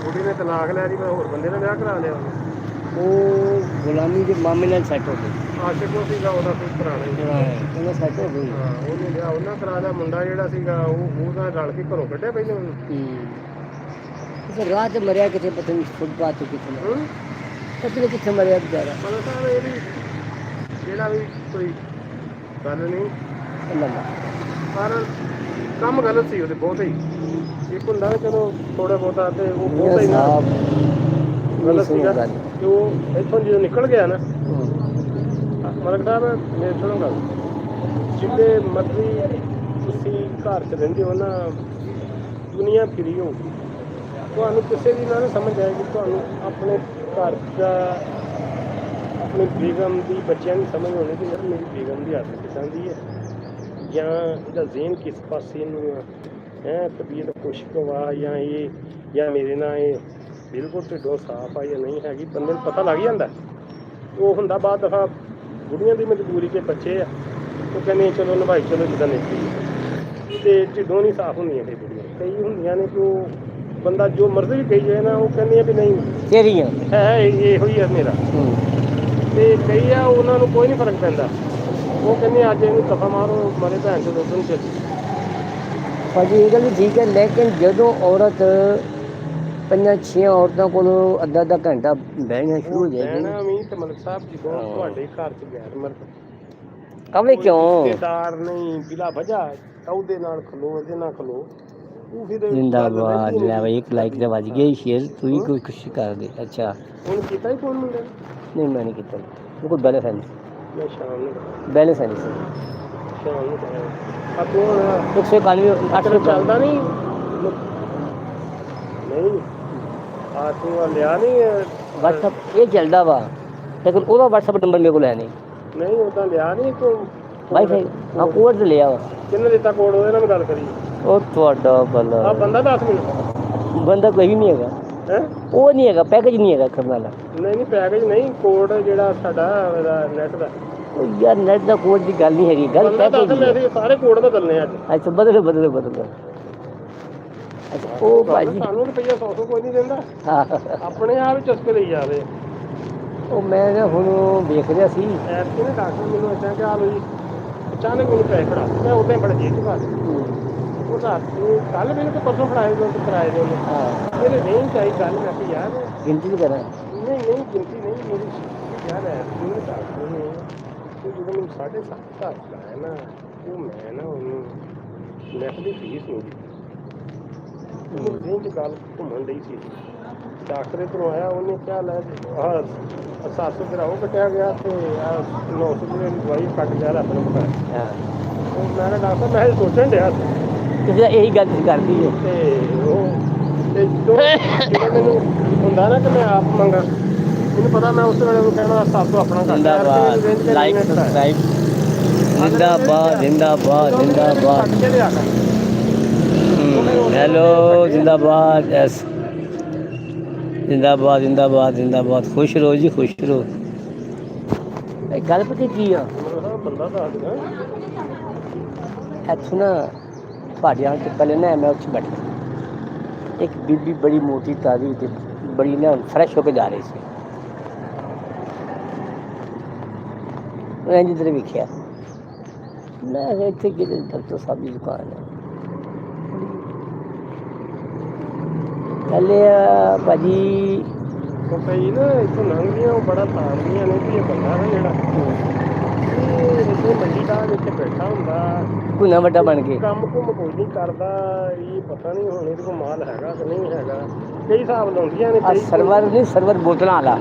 ਬੁੱਢੀ ਨੇ ਤਲਾਕ ਲੈ ਲਈ, ਮੈਂ ਹੋਰ ਬੰਦੇ ਨਾਲ ਵਿਆਹ ਕਰਾ ਲਿਆ। ਉਹ ਗੁਲਾਮੀ ਦੇ ਮਾਮਲੇ ਨਾਲ ਸੈੱਟ ਹੋ ਗਈ। ਆਸ਼ਿਕ ਉਹ ਸੀਗਾ ਉਹਦਾ ਕੋਈ ਪੁਰਾਣਾ ਹੀ ਉਹਨੇ ਸੈੱਟ ਹੋ ਗਈ। ਹਾਂ ਉਹਨੇ ਵਿਆਹ ਉਹਨਾਂ ਕਰਾ ਲਿਆ। ਮੁੰਡਾ ਜਿਹੜਾ ਸੀਗਾ ਉਹਦਾ ਰਲ ਕੇ ਘਰੋਂ ਕੱਢਿਆ ਪਹਿਲੇ ਉਹਨੂੰ। ਰਾਹ 'ਤੇ ਮਰਿਆ ਕਿਤੇ, ਪਤਾ ਨਹੀਂ ਫੁੱਟਪਾਥ 'ਤੇ ਕਿੱਥੇ ਪਤਾ ਨਹੀਂ ਕਿੱਥੇ ਮਰਿਆ ਵਿਚਾਰਾ। ਮਤਲਬ ਸਾਹਿਬ ਇਹ ਵੀ ਜਿਹੜਾ ਵੀ ਕੋਈ ਗੱਲ ਨਹੀਂ, ਪਰ ਕੰਮ ਗਲਤ ਸੀ ਉਹਦੇ ਬਹੁਤ ਹੀ। ਇੱਕ ਹੁੰਦਾ ਚਲੋ ਥੋੜਾ ਬਹੁਤਾ ਤੇ ਉਹ ਬਹੁਤ ਹੀ ਨਾ ਗਲਤ ਸੀਗਾ। ਜੋ ਇੱਥੋਂ ਜਦੋਂ ਨਿਕਲ ਗਿਆ ਨਾ ਮਲਕ ਸਾਹਿਬ, ਮੇਰੇ ਸੁਣੋ ਗੱਲ, ਜਿੱਦੇ ਮਰਜ਼ੀ ਤੁਸੀਂ ਘਰ 'ਚ ਰਹਿੰਦੇ ਹੋ ਨਾ, ਦੁਨੀਆ ਫਿਰੀ ਹੋਊਗੀ, ਤੁਹਾਨੂੰ ਕਿਸੇ ਦੀ ਨਾ ਸਮਝ ਆਏਗੀ। ਤੁਹਾਨੂੰ ਆਪਣੇ ਘਰ ਦਾ, ਆਪਣੀ ਬੇਗਮ ਦੀ, ਬੱਚਿਆਂ ਦੀ ਸਮਝ ਹੋਣੀ ਕਿ ਯਾਰ ਮੇਰੀ ਬੇਗਮ ਦੀ ਹੱਥ ਕਿੱਦਾਂ ਦੀ ਹੈ, ਜਾਂ ਇਹਦਾ ਜ਼ੇਨ ਕਿਸ ਪਾਸੇ ਨੂੰ ਹੈ, ਤਬੀਅਤ ਖੁਸ਼ਕ ਵਾ ਜਾਂ ਮੇਰੇ ਨਾਲ ਇਹ ਬਿਲਕੁਲ ਢਿੱਡੋਂ ਸਾਫ਼ ਆ ਜਾਂ ਨਹੀਂ ਹੈਗੀ। ਬੰਦੇ ਨੂੰ ਪਤਾ ਲੱਗ ਜਾਂਦਾ। ਉਹ ਹੁੰਦਾ ਬਾਅਦ ਦਫਾ ਬੁੜੀਆਂ ਦੀ ਮਜਬੂਰੀ ਕੇ ਬੱਚੇ ਆ, ਉਹ ਕਹਿੰਦੇ ਚਲੋ ਨਿਭਾਈ ਚਲੋ ਜਿੱਦਾਂ ਨਿਕਲੀ, ਤੇ ਢਿੱਡੋਂ ਨਹੀਂ ਸਾਫ਼ ਹੁੰਦੀਆਂ ਕਈ ਬੁੜੀਆਂ। ਕਈ ਹੁੰਦੀਆਂ ਨੇ ਕਿ ਉਹ ਬੰਦਾ ਜੋ ਮਰਜ਼ੀ ਵੀ ਕਹੀ ਜਾਏ ਨਾ, ਉਹ ਕਹਿੰਦੀਆਂ ਵੀ ਨਹੀਂ ਤੇਰੀਆਂ ਹੈ ਇਹੋ ਹੀ ਆ ਮੇਰਾ। ਤੇ ਕਈ ਆ ਉਹਨਾਂ ਨੂੰ ਕੋਈ ਨਹੀਂ ਫਰਕ ਪੈਂਦਾ, ਉਹ ਕਹਿੰਦੇ ਅੱਜ ਇਹਨੂੰ ਦਫਾ ਮਾਰੋ, ਮਾਰੇ ਭੈਣ ਚੋਦ ਉੱਧਰ ਨੂੰ ਚੱਲੀ। ਭਾਜੀ ਇਹ ਗੱਲ ਵੀ ਠੀਕ ਹੈ, ਲੇਕਿਨ ਜਦੋਂ ਔਰਤ 5-6 ਔਰਤਾਂ ਕੋਲ ਅੱਧਾ ਘੰਟਾ ਬਹਿਣਾ ਸ਼ੁਰੂ ਹੋ ਜਾਏਗੀ ਨਾ ਵੀ ਤੇ ਮਲਕ ਸਾਹਿਬ ਜਦੋਂ ਤੁਹਾਡੇ ਘਰ 'ਚ ਗੈਰ ਮਰਦ ਕਵੇ ਕਿਉਂ ਰਿਸ਼ਤੇਦਾਰ ਨਹੀਂ ਬਿਲਾ ਵਜ੍ਹਾ ਉਹਦੇ ਨਾਲ ਖਲੋ, ਇਹਦੇ ਨਾਲ ਖਲੋ, ਉਹ ਫਿਰ ਜਿੰਦਾਬਾਦ। ਲੈ ਬਈ ਇੱਕ ਲਾਈਕ ਤੇ ਵੱਜ ਗਿਆ ਸ਼ੇਅਰ, ਤੂੰ ਹੀ ਕੋਈ ਕੁਛ ਕਰ ਦੇ। ਅੱਛਾ ਹੁਣ ਕੀਤਾ ਹੀ ਫੋਨ ਮੁੰਡੇ ਨਹੀਂ, ਮੈਂ ਨਹੀਂ ਕੀਤਾ, ਉਹ ਕੋਈ ਬੈਲੈਂਸ ਹੈ ਨਹੀਂ। ਮੈਂ ਸ਼ਾਮ ਨੂੰ ਬੈਲੈਂਸ ਹੈ ਨਹੀਂ ਸੀ, ਸ਼ਾਮ ਨੂੰ ਕਰਾਂਗਾ। ਆ ਤੂੰ 191 800 ਚੱਲਦਾ ਨਹੀਂ ਨਹੀਂ ਆ ਤੂੰ ਲਿਆ ਨਹੀਂ WhatsApp ਇਹ ਚੱਲਦਾ ਵਾ, ਲੇਕਿਨ ਉਹਦਾ WhatsApp ਨੰਬਰ ਮੇਰੇ ਕੋਲ ਹੈ ਨਹੀਂ। ਨਹੀਂ ਉਹਦਾ ਲਿਆ ਨਹੀਂ ਤੂੰ ਵਾਈਫਾਈ? ਹਾਂ ਕੋਡ ਲਿਆ ਵਾ। ਕਿਹਨੇ ਦਿੱਤਾ ਕੋਡ? ਉਹਦੇ ਨਾਲ ਗੱਲ ਕਰੀ। ਉਹ ਤੁਹਾਡਾ ਬੰਦਾ ਆ ਬੰਦਾ 10 ਮਿੰਟ ਬੰਦਾ ਕੋਈ ਨਹੀਂ ਹੈਗਾ ਹੈ, ਉਹ ਨਹੀਂ ਹੈਗਾ, ਪੈਕੇਜ ਨਹੀਂ ਹੈਗਾ ਕਰਨ ਵਾਲਾ। ਨਹੀਂ ਪੈਕੇਜ ਨਹੀਂ, ਕੋਡ ਜਿਹੜਾ ਸਾਡਾ ਨੈਟ ਦਾ। ਉਹ ਯਾਰ ਨੈਟ ਦਾ ਕੋਡ ਦੀ ਗੱਲ ਨਹੀਂ ਹੈਗੀ, ਗੱਲ ਪੈਕੇਜ ਦੀ। ਸਾਰੇ ਕੋਡ ਬਦਲਨੇ ਅੱਜ। ਅੱਛਾ ਬਦਲੋ। ਅੱਛਾ ਉਹ ਭਾਜੀ ਸਾਨੂੰ ਰੁਪਈਆ 100 ਕੋਈ ਨਹੀਂ ਦਿੰਦਾ, ਆਪਣੇ ਆਪ ਹੀ ਚਸਕੇ ਲਈ ਜਾਵੇ। ਉਹ ਮੈਂ ਨਾ ਹੁਣ ਵੇਖ ਰਿਹਾ ਸੀ ਐਪ 'ਤੇ ਨਾ, ਡਾਕਟਰ ਮੈਨੂੰ ਇੱਦਾਂ ਕਿ ਆ ਲਓ ਜੀ, ਅਚਾਨਕ ਮੈਨੂੰ ਪੈਸੇ ਫੜਾ, ਮੈਂ ਉੱਦਾਂ ਹੀ ਬੜਾ ਜੇਬ 'ਚ ਪਾ ਦਿੱਤੇ। ਉਹ ਰਾਤ ਨੂੰ ਕੱਲ੍ਹ ਮੈਨੂੰ ਤਾਂ ਪਰਸੋਂ ਫੜਾਏ ਦੋ ਕਿਰਾਏ ਦੇ ਉਹਨੇ, ਮੇਰੇ ਨਹੀਂ ਚਾਹੀ ਗੱਲ। ਮੈਂ ਕਿਹਾ ਯਾਰ ਗਿਣਤੀ ਵੀ ਕਰਾਂ? ਨਹੀਂ ਗਿਣਤੀ ਨਹੀਂ, ਮੇਰੀ ਯਾਰ ਹੈ ਮੈਨੂੰ ਡਾਕਟਰ ਨੇ ਉਹ ਜਦੋਂ ਮੈਨੂੰ 7.5 ਘਰ ਲਾਇਆ ਨਾ, ਉਹ ਮੈਂ ਨਾ ਉਹਨੂੰ ਨੈਟ ਦੀ ਫੀਸ ਨਹੀਂ ਦਿੱਤੀ। ਉਹ ਦਿਨ 'ਚ ਗੱਲ ਘੁੰਮਣ ਡਈ ਸੀ। ਡਾਕਟਰ ਕੋਲੋਂ ਆਇਆ, ਉਹਨੇ ਕਿਹਾ ਲੈ ਆਹ 700 ਰੁਪਏ ਉਹ ਕੱਟਿਆ ਗਿਆ ਅਤੇ ਆਹ 900 ਰੁਪਏ ਦੀ ਦਵਾਈ ਕੱਟ ਗਿਆ ਆਪਣੇ ਬਕਾਇਆ। ਹਾਂ ਉਹ ਮੈਂ ਕਿਹਾ ਡਾਕਟਰ ਮੈਂ ਸੋਚਣ ਡਿਆ ਸੀ ਕਿਸੇ ਇਹੀ ਗੱਲ ਕਰਦੀ ਹੈ। ਅਤੇ ਉਹ ਤੇ ਜਦੋਂ ਮੈਨੂੰ ਹੁੰਦਾ ਨਾ ਕਿ ਮੈਂ ਆਪ ਮੰਗਾ, ਮੈਨੂੰ ਪਤਾ ਮੈਂ ਉਸ ਵੇਲੇ ਉਹਨੂੰ ਕਹਿਣਾ 700 ਆਪਣਾ ਕੱਟ ਜ਼ਿੰਦਾਬਾਦ, ਲਾਈਕ ਸਬਸਕ੍ਰਾਈਬ, ਜ਼ਿੰਦਾਬਾਦ ਜ਼ਿੰਦਾਬਾਦ ਜ਼ਿੰਦਾਬਾਦ। ਹੈਲੋ ਜ਼ਿੰਦਾਬਾਦ, ਐਸ ਜ਼ਿੰਦਾਬਾਦ ਜ਼ਿੰਦਾਬਾਦ ਜ਼ਿੰਦਾਬਾਦ। ਖੁਸ਼ ਰਹੋ ਜੀ, ਖੁਸ਼ ਰਹੋ। ਇਹ ਗੱਲ ਪਤਾ ਕੀ ਆ, ਬੰਦਾ ਦੱਸ ਦੇਣਾ ਇੱਥੋਂ ਨਾ ਤੁਹਾਡੇ ਆਉਣ ਤੋਂ ਪਹਿਲੇ ਨਾ ਮੈਂ ਉੱਥੇ ਬੈਠਾ, ਇੱਕ ਬੀਬੀ ਬੜੀ ਮੋਟੀ ਤਾਜ਼ੀ ਤੇ ਬੜੀ ਨਾ ਫਰੈਸ਼ ਹੋ ਕੇ ਜਾ ਰਹੀ ਸੀ। ਮੈਂ ਜਿੱਧਰ ਵੇਖਿਆ, ਮੈਂ ਕਿਹਾ ਇੱਥੇ ਕਿਤੇ ਡਾਕਟਰ ਸਾਹਿਬ ਦੀ ਦੁਕਾਨ ਹੈ। ਪਹਿਲੇ ਭਾਜੀ ਉਹ ਕਈ ਨਾ ਇੱਥੋਂ ਲੰਘਦੀਆਂ ਉਹ ਬੜਾ ਤਾੜਦੀਆਂ ਨੇ ਵੀ ਇਹ ਬੰਦਾ ਨਾ ਜਿਹੜਾ ਇਹ ਮੰਡੀ ਦਾ ਵਿੱਚ ਬੈਠਾ ਹੁੰਦਾ, ਭੁਨਾ ਵੱਡਾ ਬਣ ਕੇ ਕੰਮ ਕੁੰਮ ਕੋਈ ਨਹੀਂ ਕਰਦਾ। ਇਹ ਪਤਾ ਨਹੀਂ ਹੁਣ ਇਹਦੇ ਕੋਲ ਮਾਲ ਹੈਗਾ ਕਿ ਨਹੀਂ ਹੈਗਾ, ਕਈ ਹਿਸਾਬ ਲਾਉਂਦੀਆਂ ਨੇ। ਸਰਵਰ ਨਹੀਂ, ਸਰਵਰ ਬੋਤਲਾਂ ਵਾਲਾ,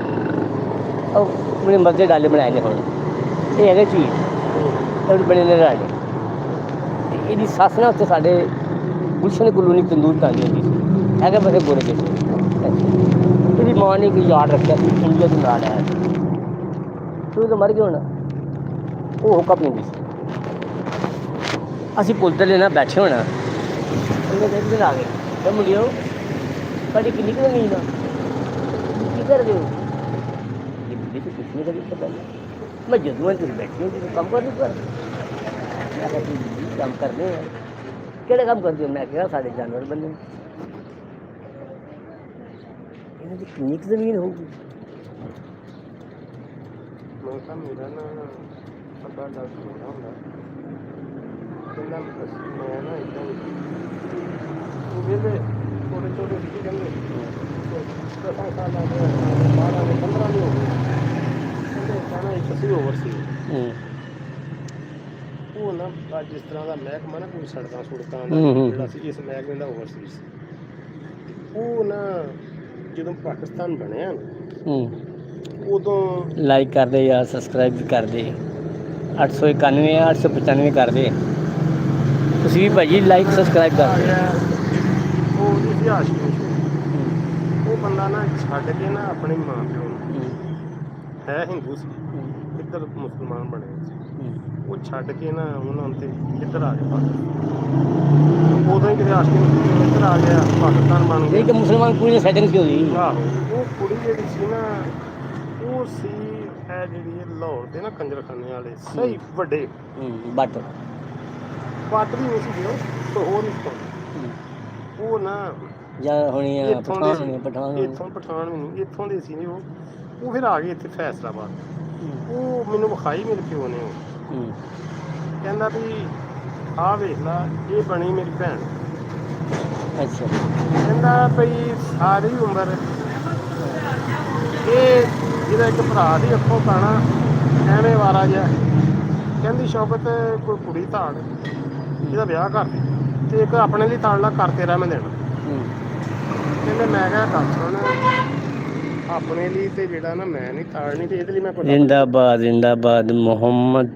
ਉਹ ਮੇਰੇ ਮਰਜ਼ੀ ਡਾਲੇ ਬਣਾਏ ਨੇ ਹੁਣ। ਇਹ ਹੈਗੇ ਚੀਜ਼ ਬਣੇ ਨੇ ਰਾਣੇ। ਇਹਦੀ ਸੱਸ ਨਾ ਉੱਥੇ ਸਾਡੇ ਗੁਲਸ਼ਨ ਕਲੋਨੀ ਤੰਦੂਰ ਟਾਂਗੀ ਹੁੰਦੀ ਸੀ, ਹੈਗੇ ਬਸੇ ਗੋਰੇ ਕੇ। ਇਹਦੀ ਮਾਂ ਨੇ ਕੋਈ ਯਾਦ ਰੱਖਿਆ ਸੀ, ਇੰਡੀਆ ਤੋਂ ਨਾਲ ਆਇਆ ਸੀ। ਤੂੰ ਤਾਂ ਮਰ ਗਿਆ ਹੋਣਾ। ਉਹ ਹੁੱਕਾ ਪੀਂਦੀ ਸੀ। ਅਸੀਂ ਪੁੱਲ ਤੇ ਲੈਣਾ ਬੈਠੇ ਹੋਣਾ, ਉਹਨੇ ਦੇਖਦੇ ਆ ਗਏ ਤੇ ਮੁੰਡਿਓ ਤੁਹਾਡੀ ਕਿੰਨੀ ਕੁ ਜ਼ਮੀਨ ਆ, ਕੀ ਕਰਦੇ ਹੋ? ਇਹ ਬੁੱਢੀ ਤਾਂ ਕੁਛ ਨਹੀਂ ਕਰੀ ਪਤਾ ਨਹੀਂ। ਮੈਂ ਜਦੋਂ ਤੁਸੀਂ ਬੈਠੀ ਹੋ ਤੁਸੀਂ ਕੰਮ ਕਰ ਨਹੀਂ ਕਰ। ਮੈਂ ਕਿਹਾ ਤੁਸੀਂ ਕੰਮ ਕਰਦੇ ਆ, ਕਿਹੜੇ ਕੰਮ ਕਰਦੇ ਹੋ? ਮੈਂ ਕਿਹਾ ਸਾਡੇ ਜਾਨਵਰ ਬੰਦੇ। ਇਹਨਾਂ ਦੀ ਕਿੰਨੀ ਕੁ ਜ਼ਮੀਨ ਹੋਊਗੀ? ਮੈਂ ਕਿਹਾ ਮੇਰਾ ਨਾ ਪਤਾ ਡਾਕਟਰ ਹੁੰਦਾ, ਕਹਿੰਦਾ ਮੈਂ ਨਾ ਇੱਦਾਂ ਉਹ ਵੇਲੇ ਥੋੜ੍ਹੇ ਥੋੜ੍ਹੇ ਸੀ ਕਹਿੰਦੇ 10 ਸਾਲਾਂ ਦੇ 12 ਦੇ 15 ਦੇ ਹੋ ਗਏ। ਕਹਿੰਦੇ ਕਹਿਣਾ ਇੱਕ ਸੀ ਓਵਰ ਸੀ। ਉਹ ਨਾ ਜਿਸ ਤਰ੍ਹਾਂ ਦਾ ਮਹਿਕਮਾ ਨਾ ਕੋਈ ਸੜਕਾਂ ਸੁੜਕਾਂ ਦਾ ਜਿਹੜਾ ਸੀ, ਇਸ ਮਹਿਕਮੇ ਦਾ ਓਵਰਸੀਜ਼ ਸੀ। ਉਹ ਨਾ ਜਦੋਂ ਪਾਕਿਸਤਾਨ ਬਣਿਆ ਉਦੋਂ ਲਾਈਕ ਕਰਦੇ ਯਾਰ, ਸਬਸਕ੍ਰਾਈਬ ਵੀ ਕਰਦੇ। 891 895 ਕਰਦੇ। ਤੁਸੀਂ ਵੀ ਭਾਜੀ ਲਾਈਕ ਸਬਸਕ੍ਰਾਈਬ ਕਰ ਦਿਓ। ਉਹ ਨਹੀਂ ਸੀ ਆਸ਼ਕੀ। ਉਹ ਬੰਦਾ ਨਾ ਛੱਡ ਕੇ ਨਾ ਆਪਣੇ ਮਾਂ ਪਿਓ ਨੂੰ, ਹੈ ਹਿੰਦੂ ਸੀ, ਇੱਧਰ ਮੁਸਲਮਾਨ ਬਣੇ ਸੀ। ਉਹ ਛੱਡ ਕੇ ਨਾ ਉਹਨਾਂ ਤੇ ਇੱਧਰ ਆ ਗਿਆ ਪਾਕਿਸਤਾਨ। ਉਦੋਂ ਹੀ ਕਿਤੇ ਆਸ਼ਕੀ ਇੱਧਰ ਆ ਗਿਆ, ਪਾਕਿਸਤਾਨ ਬਣ ਗਿਆ। ਕਿ ਮੁਸਲਮਾਨ ਕੁੜੀ ਨੇ ਸੈਟਿੰਗ ਸੀ ਉਹਦੀ। ਆਹੋ ਉਹ ਕੁੜੀ ਜਿਹੜੀ ਸੀ ਨਾ, ਉਹ ਸੀ ਇਹ ਜਿਹੜੀ ਲਾਹੌਰ ਦੇ ਨਾ ਕੰਜਰਖਾਨੇ ਵਾਲੇ ਸਹੀ ਵੱਡੇ ਬੱਟ ਵੀ ਨਹੀਂ ਸੀ ਉਹ ਹੋਰ ਨਹੀਂ ਸੀ। ਉਹ ਨਾ ਜਾਂ ਹੋਣੀ ਆ ਪਠਾਨ ਇੱਥੋਂ ਪਠਾਨ ਵੀ ਨਹੀਂ, ਇੱਥੋਂ ਦੇ ਸੀ ਨਹੀਂ ਉਹ ਫਿਰ ਆ ਗਏ ਇੱਥੇ ਫੈਸਲਾਬਾਦ। ਉਹ ਮੈਨੂੰ ਵਿਖਾਈ ਮੇਰੇ ਪਿਓ ਨੇ। ਉਹ ਕਹਿੰਦਾ ਵੀ ਆਹ ਵੇਖ ਲਾ, ਇਹ ਬਣੀ ਮੇਰੀ ਭੈਣ। ਅੱਛਾ। ਕਹਿੰਦਾ ਭਈ ਸਾਰੀ ਉਮਰ ਇਹ ਜਿਹਦਾ ਇੱਕ ਭਰਾ ਸੀ ਅੱਖੋਂ ਕਾਣਾ ਐਵੇਂ ਵਾਰਾ ਜਿਹਾ, ਕਹਿੰਦੀ ਸ਼ੌਕਤ ਕੋਈ ਕੁੜੀ ਤਾੜ ਜਿਹਦਾ ਵਿਆਹ ਕਰ ਤੇ ਇੱਕ ਆਪਣੇ ਲਈ ਤਾੜਨਾ ਕਰ ਤੇਰਾ ਮੈਂ ਦੇਣਾ। ਕਹਿੰਦੇ ਮੈਂ ਕਿਹਾ ਗੱਲ ਸੁਣ, ਆਪਣੇ ਲਈ ਤੇ ਜਿਹੜਾ ਨਾ ਮੈਂ ਨਹੀਂ ਤਾੜਨੀ, ਤੇ ਇਹਦੇ ਲਈ ਮੈਂ ਕੋਈ ਜ਼ਿੰਦਾਬਾਦ ਜ਼ਿੰਦਾਬਾਦ ਮੁਹੰਮਦ